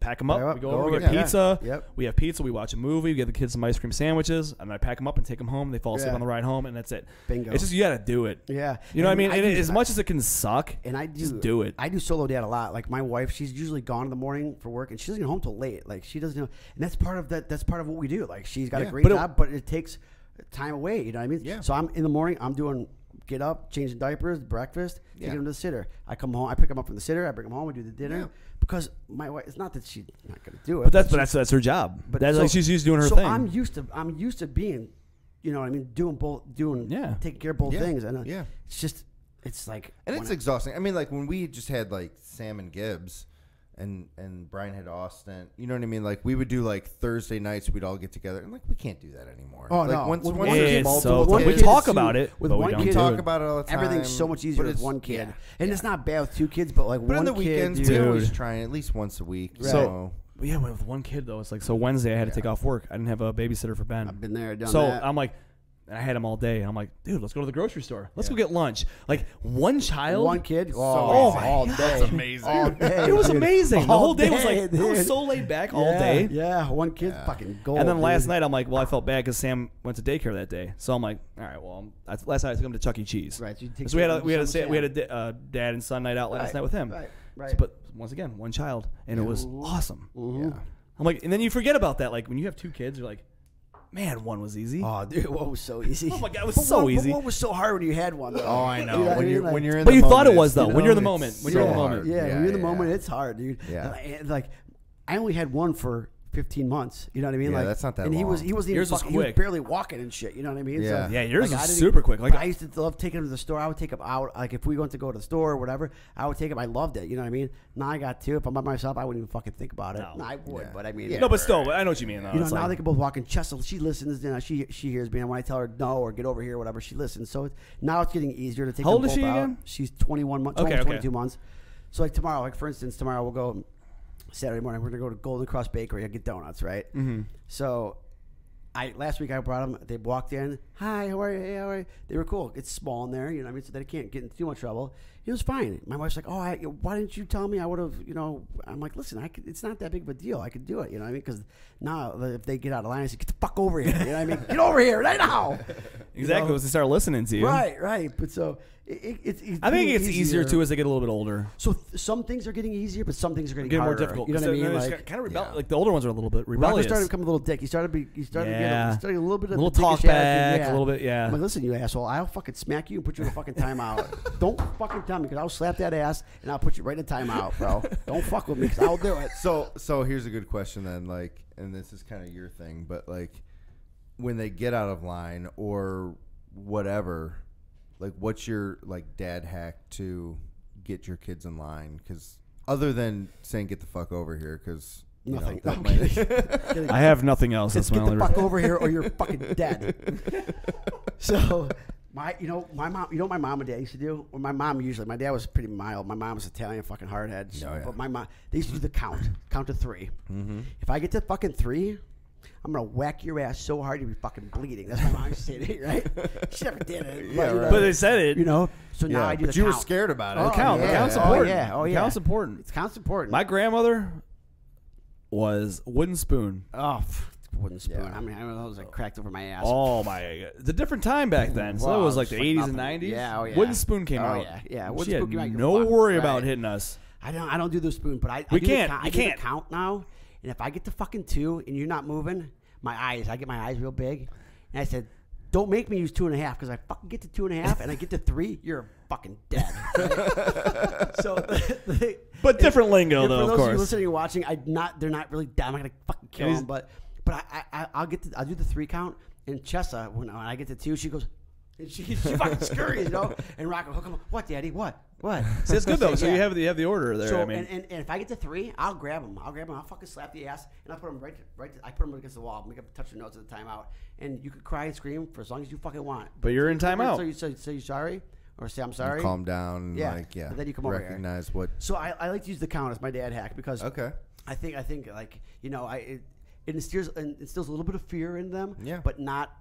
pack them up. We go over. We get pizza. Yep. We have pizza. We watch a movie. We get the kids some ice cream sandwiches, and I pack them up and take them home. They fall asleep on the ride home, and that's it. Bingo. It's just you got to do it. Yeah. You know what I mean? And as much as it can suck, just do it. I do solo dad a lot. Like my wife, she's usually gone in the morning for work, and she doesn't get home till late. Like she doesn't know, and that's part of that. That's part of what we do. Like she's got a great job, but it takes time away. You know what I mean? Yeah. So I'm in the morning. I'm doing get up, changing diapers, breakfast, taking them to the sitter. I come home. I pick them up from the sitter. I bring them home. We do the dinner because my wife. It's not that she's not going to do it, but that's her job. But that's like she's used to doing her thing. I'm used to being, you know what I mean, taking care of both things. And it's like, and it's exhausting. I mean, like when we just had like Sam and Gibbs. And Brian had Austin. You know what I mean? Like we would do like Thursday nights. We'd all get together, and like we can't do that anymore. Oh like, no! We talk about it. With one kid, we talk about it all the time. Everything's so much easier with one kid, and it's not bad with 2 kids, but like but one on the kid, weekends, we always try at least once a week. Right. So yeah, with one kid though, it's like so Wednesday I had to take off work. I didn't have a babysitter for Ben. I've been there, done so that. I'm like. And I had him all day. And I'm like, dude, let's go to the grocery store. Let's go get lunch. Like one child, one kid, all day. That's amazing. All day, it was dude. amazing. The whole day was like, dude. I was so laid back all day. Yeah, one kid's fucking gold. And then last night, I'm like, well, I felt bad because Sam went to daycare that day. So I'm like, all right, well, last night I took him to Chuck E. Cheese. Right. So we had a dad and son night out last night with him. Right. So, but once again, one child, and it was awesome. Mm-hmm. Yeah. I'm like, and then you forget about that. Like when you have 2 kids, you're like, man, one was easy. Oh, dude, what was so easy? Oh my god, it was so easy. But what was so hard when you had one? Though? Oh, I know. You know when you're in the but you moment, thought it was though. you When you're in the know, moment. it's When you're in the so moment. hard. Yeah, when you're in the moment, it's hard, dude. Yeah. And like, I only had one for 15 months. You know what I mean? Yeah, like, that's not that and long. he wasn't Yours even was he was quick. barely walking and shit. You know what I mean? Yeah. So, Yeah, yours like, was super quick. Like I used to love taking him to the store. I would take him out. Like if we went to go to the store or whatever, I would take him. I loved it. You know what I mean? Now I got 2. If I'm by myself, I wouldn't even fucking think about it. No, I would, but I mean, no, but still, I know what you mean. Though. You know, It's now like, they can both walk in. Chessa, she listens. You know, she hears me, and when I tell her no or get over here, or whatever, she listens. So now it's getting easier to take. How old them is both she out. again? She's 21 months, Okay, 22 months. So like tomorrow, like for instance, tomorrow we'll go Saturday morning. We're gonna go to Golden Cross Bakery and get donuts, right? Mm-hmm. So. Last week I brought them. They walked in. Hi, how are you? Hey, how are you? They were cool. It's small in there, you know what I mean, so they can't get in too much trouble. It was fine. My wife's like, "Oh, why didn't you tell me? I would have, you know." I'm like, "Listen, it's not that big of a deal. I could do it, you know what I mean? Because now if they get out of line, I say, get the fuck over here, you know what I mean? Get over here right now." exactly, because they start listening to you. Right. But so it's I think it's easier too as they get a little bit older. So some things are getting easier, but some things are getting more harder. difficult. You know what I mean? Like, kind of like the older ones are a little bit Roger rebellious. started to become a little dick. He started getting a little bit of a little the talk dickish back, attitude, a little bit, yeah. I'm like, listen, you asshole, I'll fucking smack you and put you in a fucking timeout. Don't fucking tell me because I'll slap that ass and I'll put you right in a timeout, bro. Don't fuck with me because I'll do it. So here's a good question then, like, and this is kind of your thing, but like, when they get out of line or whatever, like, what's your like dad hack to get your kids in line? Because other than saying get the fuck over here, because nothing. I have nothing else. That's Get my the only fuck over here or you're fucking dead. So my mom, you know what my mom and dad used to do? Well, my mom usually, my dad was pretty mild. My mom was Italian, fucking hardhead. So, but my mom, they used to do the count to 3. Mm-hmm. If I get to fucking 3, I'm gonna whack your ass so hard you'll be fucking bleeding. That's what my mom used to say to me, right? She never did it. Yeah, but, right. But they said it. You know, so now I do but the you count. were scared about it. Oh, The count. yeah. The count's Oh, important. yeah. Oh, yeah. The count's important. It's count's important. My grandmother was wooden spoon. Oh, wooden spoon. Yeah. I mean, I was like cracked over my ass. Oh my! It's a different time back then. So Wow, it was like the it's like 80s nothing. and 90s. Yeah, oh yeah. Wooden spoon came Oh, out. yeah. She Wooden had spoon came out. no worry about hitting us. I don't do the spoon, but I We do can't. I You do the can't. count now, and if I get to fucking 2 and you're not moving, I get my eyes real big, and I said, don't make me use 2.5 because I fucking get to 2.5 and I get to 3, you're fucking dead. So, But different lingo, though, for of those course. of you listening and watching, they're not really dead. I'm not gonna fucking kill them, but I'll do the 3 count. And Chessa, when I get to 2, she goes, And she fucking scurries, you know. And Rocco, he'll come, what, Daddy? What? See, it's good though. So you have the order there. So, I mean, and if I get to 3, I'll grab him. I'll fucking slap the ass, and I'll put him I put him against the wall, make him touch their nose at the timeout. And you could cry and scream for as long as you fucking want. But you're in timeout. So you say you're sorry, or say I'm sorry. And calm down. Yeah. Like, yeah. And then you come over here. Recognize what. So I like to use the count as my dad hack because I think like, you know, it instills a little bit of fear in them. Yeah. But not.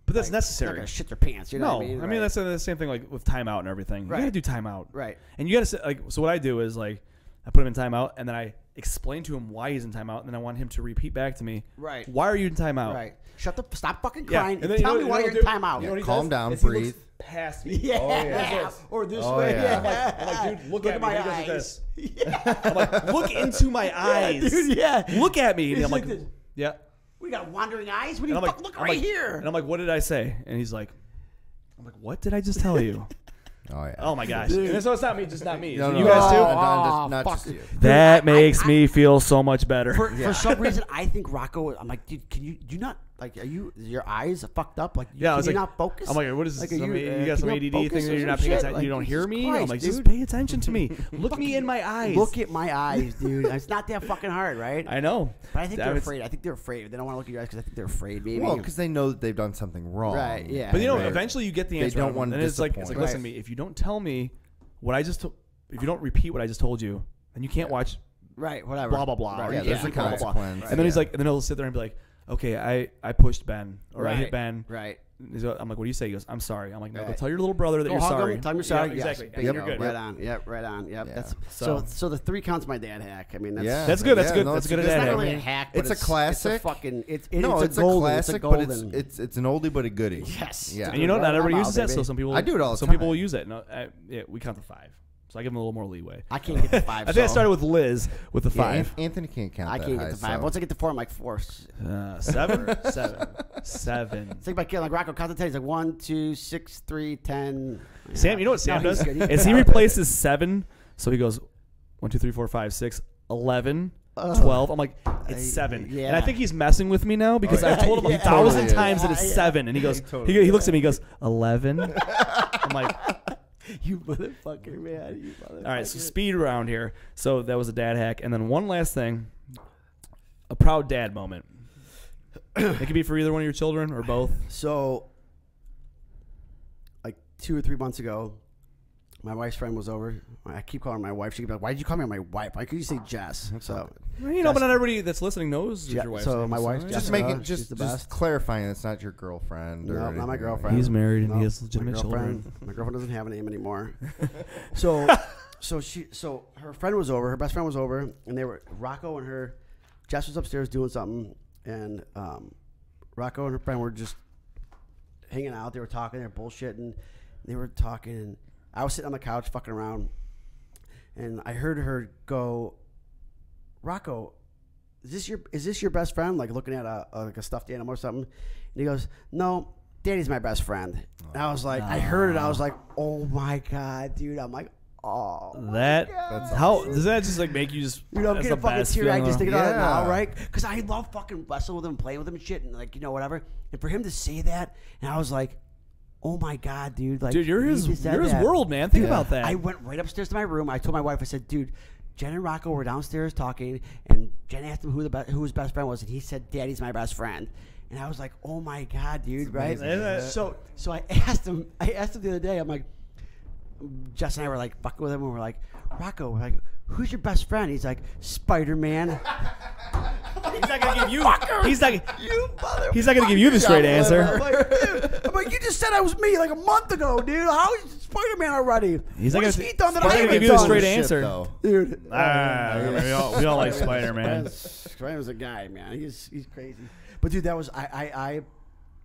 But that's like, necessary. Not gonna shit their pants. You know what I mean? I mean that's the same thing like with timeout and everything. You gotta do timeout. Right. And you gotta like. So what I do is like, I put him in timeout, and then I explain to him why he's in timeout, and then I want him to repeat back to me. Right. Why are you in timeout? Right. Stop fucking crying. And then, tell me why you're in timeout. You know Calm down. Breathe. Past me. Yeah. Oh, yeah. Or this Oh, way. yeah. Yeah. I'm like, dude, look at me. my He goes like eyes. this. Yeah. I'm like, look into my eyes. Dude, yeah. Look at me. And He's I'm like, like this. yeah. We got wandering eyes. What do you And I'm fuck? like, Look right here. And I'm like, what did I say? And he's like, I'm like, what did I just tell you? Oh yeah. Oh my gosh. And so it's not me, just not me. No, So no, you no, guys too? not fuck. just you. That Dude, makes me feel so much better. For some reason, I think Rocco. I'm like, dude, do you not like? Are your eyes fucked up? Like, Yeah, I was can you like, not focus? I'm like, what is this? Like, You got some can ADD you thing focus that or you're not some paying shit? attention. Like, You don't hear Jesus me? I'm Christ, like, dude. just pay attention to me. Look me in my eyes. Look at my eyes, dude. It's not that fucking hard, right? I know. But I think they're It's- afraid. I think they're afraid. They don't want to look at your eyes because I think they're afraid. Maybe. Well, because they know that they've done something wrong. Right, yeah. But you know, Right. eventually you get the They answer. don't out of want them. to And it's like, disappoint. listen to me. If you don't tell me what I just, if you don't repeat what I just told you, then you can't watch right. Whatever. blah blah blah. Right, or Yeah, you there's can't a blah, blah, blah. consequence. And then he's like, and then he'll sit there and be like, okay, I pushed Ben or I hit Right. Ben. Right. I'm like, what do you say? He goes, I'm sorry. I'm like, no, go Right. tell your little brother that Go you're hug him, sorry. tell him you're sorry. Yeah, Yes, exactly. bingo. You're good. Right on. Yep. Right on. Yep. Yeah. That's So- so the 3 counts my dad hack. I mean, that's Yeah. That's good. That's Yeah, good. no, That's it's good. a at good It's not that. really I a mean, hack. It's but a classic. It's a fucking. It's No, it's a golden. classic, It's a but golden. it's an oldie but a goodie. Yes. Yeah. and you know, Right not everybody on, uses that, so baby. some people. I do it all the Some time. people will use it. No, yeah, we count to 5, so I give them a little more leeway. I can't get to 5. I think I started with Liz with the 5. Anthony can't count. I that can't high, get to 5. so- Once I get to 4, I'm like 4. 7. 7. It's like my kid, like Rocco count to 10. He's like 1, 2, 6, 3, 10. Sam, you know what Sam No, he's does? good. He's Is he good. replaces 7, so he goes 1, 2, 3, 4, 5, 6, 11, 12. I'm like, it's 7. yeah. And I think he's messing with me now because yeah. I've told him Yeah. 1,000 Totally times that it's is. 7, and he goes, totally he looks at me, he goes 11. I'm like, You motherfucker, man. You motherfucker. all right, so speed round here. So that was a dad hack, and then one last thing, a proud dad moment. It could be for either one of your children or both. So, like 2 or 3 months ago, my wife's friend was over. I keep calling her my wife. She keep like, "Why did you call me my wife? Why could you say Jess?" So, Well, you know, but not everybody that's listening knows who's Yeah, your wife's so name, my wife's yeah. Jessica. Just making, She's the just best. clarifying, it's not your girlfriend. Or No, not my anything. girlfriend. He's married and No, he has my legitimate girlfriend- children. My girlfriend doesn't have a name anymore. So her friend was over. Her best friend was over, and they were Rocco and her. Jess was upstairs doing something, and Rocco and her friend were just hanging out. They were talking. They were bullshitting. They were talking, and I was sitting on the couch fucking around, and I heard her go, "Rocco, is this your best friend?" Like looking at like a stuffed animal or something. And he goes, "No, Daddy's my best friend." And I was like, I heard it. I was like, "Oh my god, dude!" I'm like, "Oh, That That's how does that just like make you just? you know, I'm that's getting the fucking best teary-eyed feeling, just though. thinking about it now, Yeah. right? Because I love fucking wrestling with him, playing with him and shit, and like, you know, whatever. And for him to say that, and I was like, "Oh my god, dude!" Like, Dude, you're he his just said that. world, man. Think Yeah. about that. I went right upstairs to my room. I told my wife, I said, "Dude, Jen and Rocco were downstairs talking, and Jen asked him who his best friend was, and he said, Daddy's my best friend." And I was like, "Oh my god, dude!" Right? amazing, isn't it? So I asked him the other day. I'm like, Jess and I were like fucking with him, and we're like, "Rocco, we're like, who's your best friend?" He's like, "Spider-Man." He's not gonna give you. He's not. You motherfucker. He's not gonna give you the straight answer. I'm like, dude, I'm like, you just said I was me like a month ago, dude. How is Spider-Man already? He's what not has gonna- he done that he's I not gonna haven't give you the done? straight Shit, answer. though. Dude. We all like Spider-Man. Spider-Man's a guy, man. He's crazy. But dude, that was I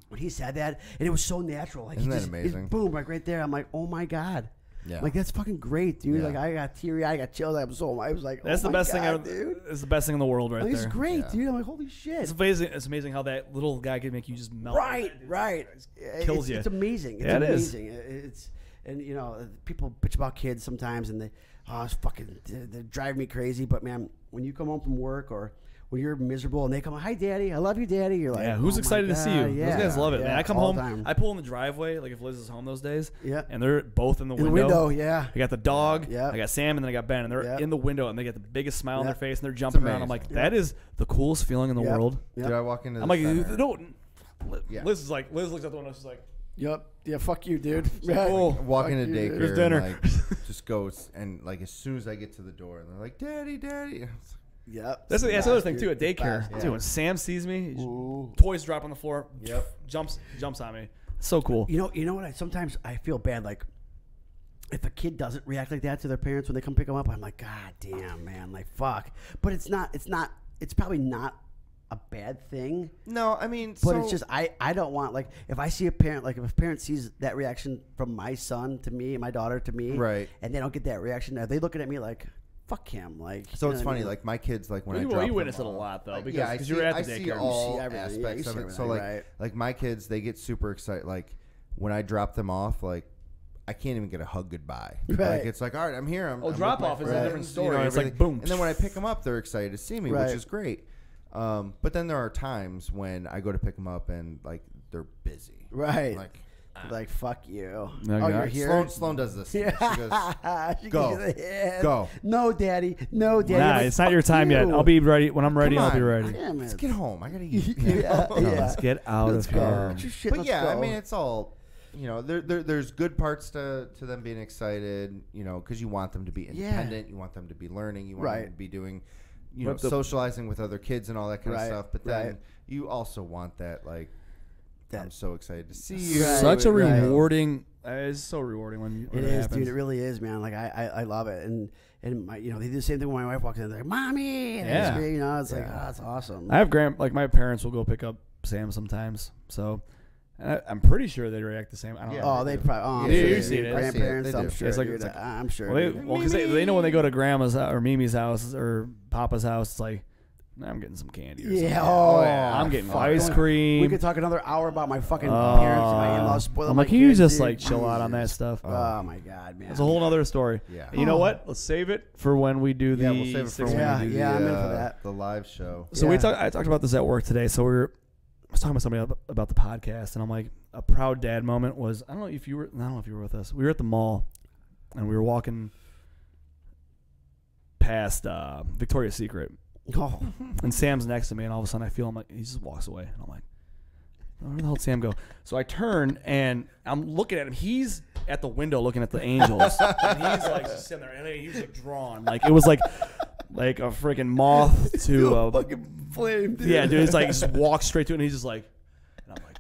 when he said that, and it was so natural. Like, Isn't he that just, amazing? Boom, like right there. I'm like, oh my god. Yeah. Like that's fucking great, dude. Yeah. Like I got teary, I got chills. I was like, That's oh the my best thing God, ever, dude. It's the best thing in the world, right Like, there. it's great, Yeah. dude. I'm like, holy shit. It's amazing. It's amazing how that little guy can make you just melt. Right. Kills it's, you. It's amazing. It's Yeah, it is. amazing. It's and you know people bitch about kids sometimes, and it's fucking they're driving me crazy. But man, when you come home from work or when you're miserable and they come, hi, Daddy, I love you, Daddy. You're like, yeah, who's excited to see you? Yeah. Those guys love it, man. I come home, time. I pull in the driveway, like if Liz is home those days, and they're both in the window. In the window, yeah. I got the dog, I got Sam, and then I got Ben, and they're in the window, and they get the biggest smile on their face, and they're jumping around. I'm like, that is the coolest feeling in the world. Did I walk into? I'm like, no. Liz looks out the window, she's like, yep. Yeah, fuck you, dude. Walk into daycare. There's dinner. And, like, just goes and like as soon as I get to the door, and they're like, "Daddy, Daddy." Yep. That's the other thing too at daycare. Dude, when Sam sees me, toys drop on the floor. Yep. Jumps on me. It's so cool. You know what? Sometimes I feel bad. Like if a kid doesn't react like that to their parents when they come pick them up, I'm like, God damn, man. Like fuck. But it's not. It's probably not a bad thing. No, I mean, but it's just I don't want, like, if I see a parent, like if a parent sees that reaction from my son to me, my daughter to me, right, and they don't get that reaction, are they looking at me like, fuck him? Like, so it's funny, like my kids, like when I drop you witness it a lot though, because you're at the daycare, you see all aspects of it. So like my kids, they get super excited. Like when I drop them off, like I can't even get a hug goodbye. Right. Like it's like, all right, I'm here. I'm drop off is a different story. It's like boom, and then when I pick them up, they're excited to see me, which is great. But then there are times when I go to pick them up and like they're busy. Right. Like fuck you. No, you're here. Sloan does this. Yeah. She goes, go. No, Daddy. No, Daddy. Nah, like, it's not your time yet. I'll be ready when I'm ready. I'll be ready. Let's get home. I gotta eat. Let's get out of here. But yeah, I mean, it's all. You know, there's good parts to them being excited. You know, because you want them to be independent. You want them to be learning. You want them to be doing. You know, socializing with other kids and all that kind of stuff. But then you also want that, like, I'm so excited to see you. Such a rewarding. It's so rewarding when it is, dude. It really is, man. Like I love it, and my, you know, they do the same thing when my wife walks in. They're like, "Mommy," and you know, it's like, oh, that's awesome. I have like my parents will go pick up Sam sometimes, so. I'm pretty sure they react the same. I don't know. Oh, they probably. You've seen it. Grandparents, I'm sure. It's like, I'm sure. Well, because they know when they go to Grandma's or Mimi's house or Papa's house, it's like, I'm getting some candy. Or something. I'm getting ice cream. We could talk another hour about my fucking parents and my in-laws spoiling. I'm like, can you just like chill out on that stuff? Oh my god, man. It's a whole other story. Yeah. And you know what? Let's save it for when we do the. Yeah, we'll save it for when we do I'm in for that. The live show. So I talked about this at work today. So I was talking to somebody about the podcast, and I'm like, a proud dad moment was, I don't know if you were with us. We were at the mall, and we were walking past Victoria's Secret. Oh. And Sam's next to me, and all of a sudden I feel him, like, he just walks away, and I'm like, where the hell did Sam go? So I turn, and I'm looking at him. He's at the window looking at the angels, and he's like just sitting there, and he was like drawn, like it was like a freaking moth to a fucking flame, dude. Yeah, dude. It's like just walks straight to it, and he's just like, and I'm like,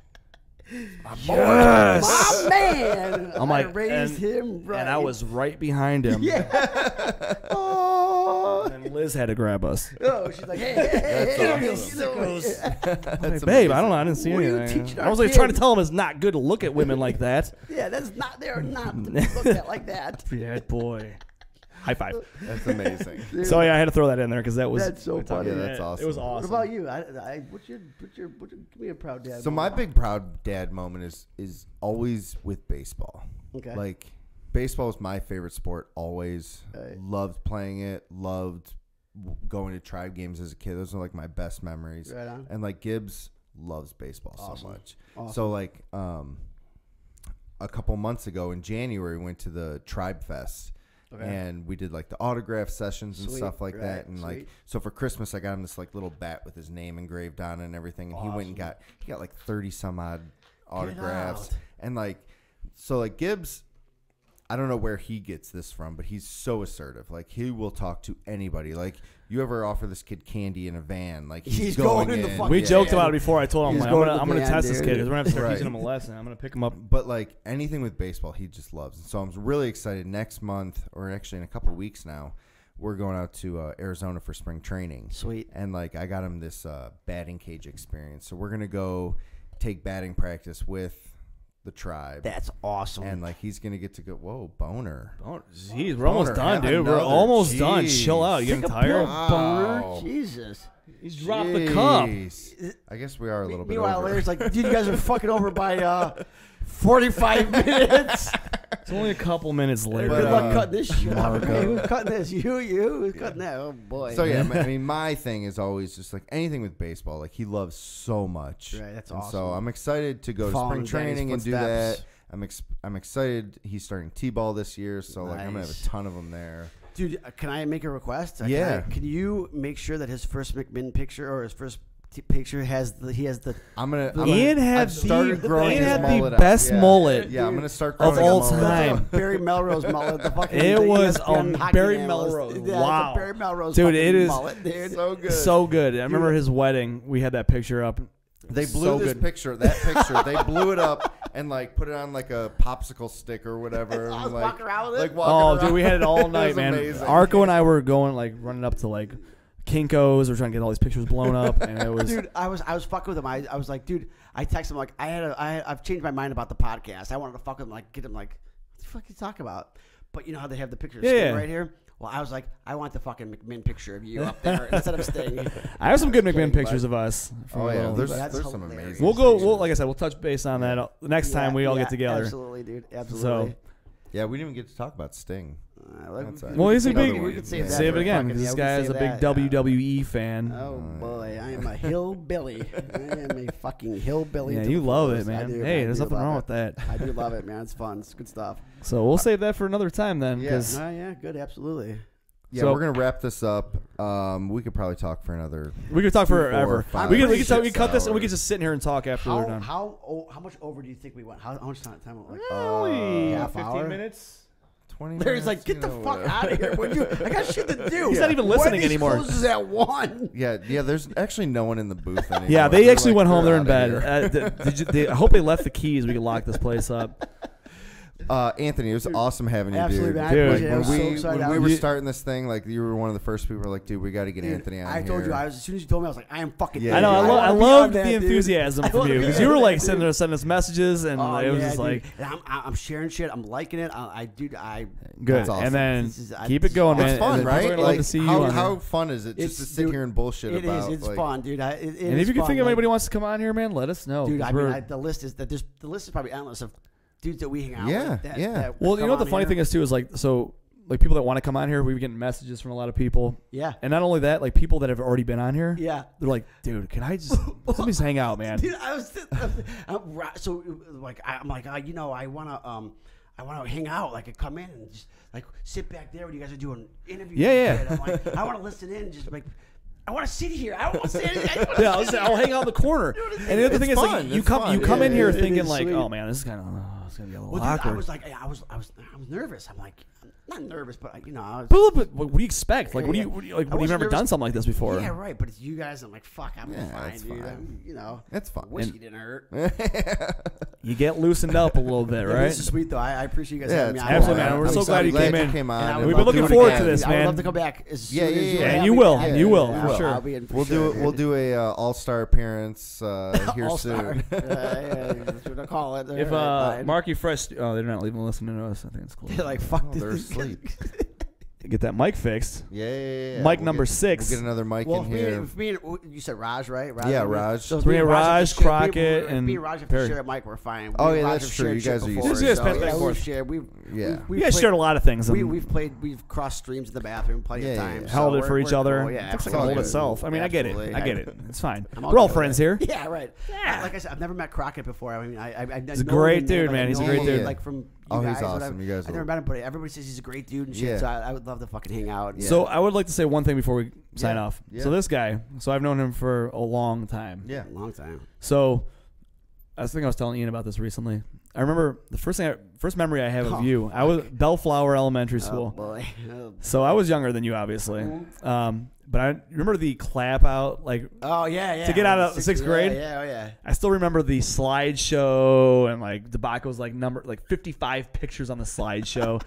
my man. I'm like, I raised him right, and I was right behind him. Yeah. Oh. And then Liz had to grab us. Oh, she's like, hey, That's babe, I don't know. I didn't see anything. I was like trying to tell him it's not good to look at women like that. Yeah, that's not. They're not to be looked at like that. Yeah, boy. High five. That's amazing. Dude. So yeah, I had to throw that in there because that's so funny. Yeah, that's awesome. It was awesome. What about you? What's your give me a proud dad? So my big proud dad moment is always with baseball. Okay. Like baseball is my favorite sport. Always loved playing it. Loved going to tribe games as a kid. Those are like my best memories. Right on. And like Gibbs loves baseball so much. Awesome. So like a couple months ago in January, we went to the Tribe Fest. Okay. And we did like the autograph sessions and stuff like that. And like, so for Christmas, I got him this like little bat with his name engraved on it and everything. And he went and got like 30 some odd autographs. And like, so like Gibbs, I don't know where he gets this from, but he's so assertive. Like he will talk to anybody. Like you ever offer this kid candy in a van? Like he's going in the fucking. We joked about it before. I told him I'm going to test this kid because we're going to start teaching him a lesson. I'm going to pick him up. But like anything with baseball, he just loves. And so I'm really excited. Next month, or actually in a couple of weeks now, we're going out to Arizona for spring training. Sweet. And like I got him this batting cage experience. So we're going to go take batting practice with the tribe. That's awesome. And like he's gonna get to go. Whoa, boner. Jeez, we're almost done, dude. We're almost done. Chill out. You getting tired? Boner. Jesus. He's dropped the cup. I guess we are a little bit. Meanwhile, over. Larry's like, dude, you guys are fucking over by 45 minutes. It's only a couple minutes later. Good luck cutting this shit out. Who's cutting this? Who's cutting that? Oh, boy. So, yeah, I mean, my thing is always just like anything with baseball. Like, he loves so much. Right, that's and awesome. So, I'm excited to go to spring training and do that. I'm excited. He's starting T-ball this year, so like I'm gonna have a ton of them there. Dude, can I make a request? Yeah. Can you make sure that his first McMinn picture or his first picture has the Ian had the best mullet. Yeah, I'm gonna start of all time. Barry Melrose mullet. The fucking it was Barry Melrose. Yeah, wow, Barry Melrose. Dude, it is mullet, dude. So good. So good. I remember his wedding. We had that picture up. They blew that picture. They blew it up and like put it on like a popsicle stick or whatever. I was like, walking around with it. Dude, we had it all night, man. Amazing. Arco and I were going like running up to like Kinko's. We're trying to get all these pictures blown up, and it was. Dude, I was fucking with him. I was like, dude. I texted him like I've changed my mind about the podcast. I wanted to fuck with him, like get him like, what the fuck are you talking about? But you know how they have the picture right here. Well, I was like, I want the fucking McMinn picture of you up there instead of Sting. I have some good McMinn pictures of us. Oh yeah, there's some amazing. We'll go. Like I said, we'll touch base on that the next time we all get together. Absolutely, dude. Absolutely. So, yeah, we didn't even get to talk about Sting. Well, he's a big. We could save it again. This guy is a big WWE fan. Oh boy, I am a hillbilly. I am a fucking hillbilly. Yeah, you love it, man. Hey, there's nothing wrong with that. I do love it, man. It's fun. It's good stuff. So we'll save that for another time then. Yeah, good, absolutely. Yeah, so, we're gonna wrap this up. We could probably talk for another. We could talk forever. We could cut this, and we could just sit in here and talk after we're done. How much over do you think we went? How much time? Like half 15 hour? Minutes. 20 Larry's like, get the fuck out of here! I got shit to do. He's not even listening anymore. Closes at 1. Yeah. There's actually no one in the booth anymore. Yeah, they actually went home. They're in bed. I hope they left the keys. We could lock this place up. Anthony, it was awesome having you, absolutely, dude. Man. When we were starting this thing, like you were one of the first people. Like, dude, we got to get Anthony on. I told you, as soon as you told me, I was like, I am fucking. Yeah, I know. I loved the enthusiasm from you because you were like sending us messages, and it was just like, I'm sharing shit. I'm liking it. Good. Awesome. And then keep it going, man. It's fun, right? Like, to see you how fun is it just to sit here and bullshit about? It is. It's fun, dude. And if you can think of anybody wants to come on here, man, let us know. Dude, I mean, the list is probably endless of dudes that we hang out with. That well, you know what the funny thing is too is like people that want to come on here, we've been getting messages from a lot of people. Yeah. And not only that, like people that have already been on here. Yeah. They're like, dude, can I just let me just hang out, man? Dude, I'm like, I want to hang out, like come in and just like sit back there when you guys are doing interviews. Yeah. I'm like, I want to listen in and just like. I want to sit here. I don't want to sit. I'll hang out in the corner. And the other thing is, like, you come in here thinking like, oh man, this is kind of it's gonna be a little awkward. I was like, I was nervous. I'm like, I'm not nervous, but But what do you expect? Like, what do you never done something like this before? Yeah, right. But it's you guys. I'm like, fuck, I'm fine, dude. That's fine. Whiskey didn't hurt. You get loosened up a little bit, right? This is sweet though. I appreciate you guys having me on. Absolutely, man. We're so glad you came in. And we've been looking forward to this, man. I would love to come back. Yeah. And you will. You will for sure. I'll be in for We'll do a all-star appearance here soon. Should call it? If Marky Fresh, they're not even listening to us. I think it's cool. They're like, fuck. They're asleep. Get that mic fixed. Yeah. Mic number 6. We'll get another mic in here. You said Raj, right? Raj. So Raj, Crockett, and me and Raj have to share a mic. We're fine. Oh, yeah, that's true. You guys are used to it. We guys shared a lot of things. We've crossed streams in the bathroom plenty of times. Held it for each other. It's like hold itself. I mean, I get it. It's fine. We're all friends here. Yeah, right. Like I said, I've never met Crockett before. I mean, he's a great dude, man. He's a great dude. Like from he's awesome. You guys. I've never met him, but everybody says he's a great dude and shit. So I would love to fucking hang out. Yeah. So I would like to say one thing before we sign off. Yeah. So this guy, I've known him for a long time. Yeah, long time. So I was telling Ian about this recently. I remember the first memory I have of you. I was Bellflower Elementary School. Oh boy. So I was younger than you, obviously. But I remember the clap out, like to get out of 6th grade. Yeah. I still remember the slideshow and like Debaco's like 55 pictures on the slideshow.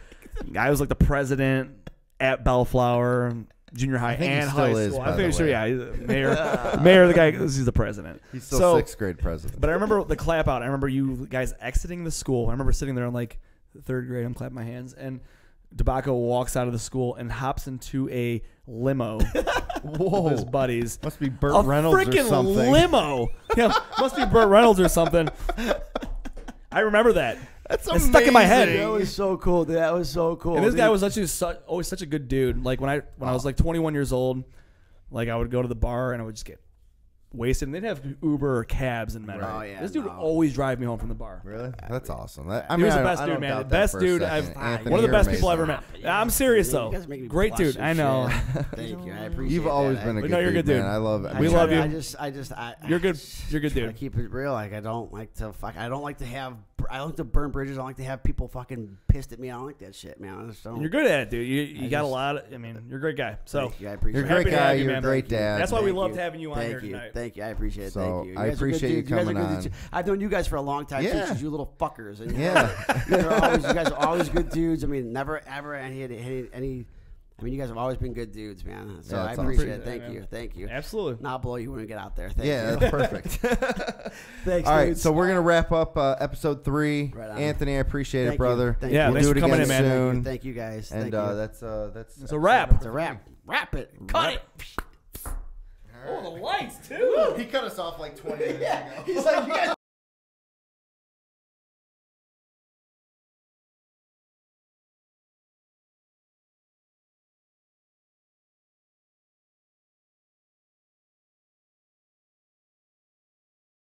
Guy was like the president at Bellflower Junior High and high school. I'm pretty sure, mayor. The guy, he's the president. He's still 6th grade president. But I remember the clap out. I remember you guys exiting the school. I remember sitting there in like 3rd grade. I'm clapping my hands and Debaco walks out of the school and hops into a limo with his buddies. Must be Burt Reynolds or something. Freaking limo. Yeah, must be Burt Reynolds or something. I remember that. That's it's stuck in my head. That was so cool. That was so cool. And this guy was actually always such a good dude. Like when I was like 21 years old, like I would go to the bar and I would just get wasted. And they'd have Uber or cabs in Menor. Oh, yeah, this dude would always drive me home from the bar. Really? That's awesome. He was the best dude, man. The best dude one of the best people I've ever met. I'm serious though. Great dude. I know. Thank you. I appreciate. You've always been a good dude. You're a good dude. Man. I love it. We love you. You're good. You're good dude. I keep it real. Like I don't like to I like to burn bridges. I don't like to have people fucking pissed at me. I don't like that shit, man. I just don't. You're good at it, dude. You got a lot. You're a great guy. So I appreciate you're a great guy. You're a great dad. That's why we loved having you on here tonight. tonight. Thank you. I appreciate it. So Thank you. I appreciate you coming on. I've known you guys for a long time. Yeah. Since you little fuckers. And yeah. you guys are always good dudes. I mean, never ever any. I mean, you guys have always been good dudes, man. So I appreciate it. Thank you. Absolutely. Not blow you when we get out there. Thank you. That's perfect. Thanks. All right, dudes. so we're gonna wrap up episode 3. Right on. Anthony, I appreciate it, Thank brother. you. Yeah, we'll thanks do for it coming again in, man. soon. Thank you guys. And that's it's a wrap. it's a wrap. Wrap it. Cut it. Oh, the lights too. He cut us off like 20 minutes ago. He's like, you guys.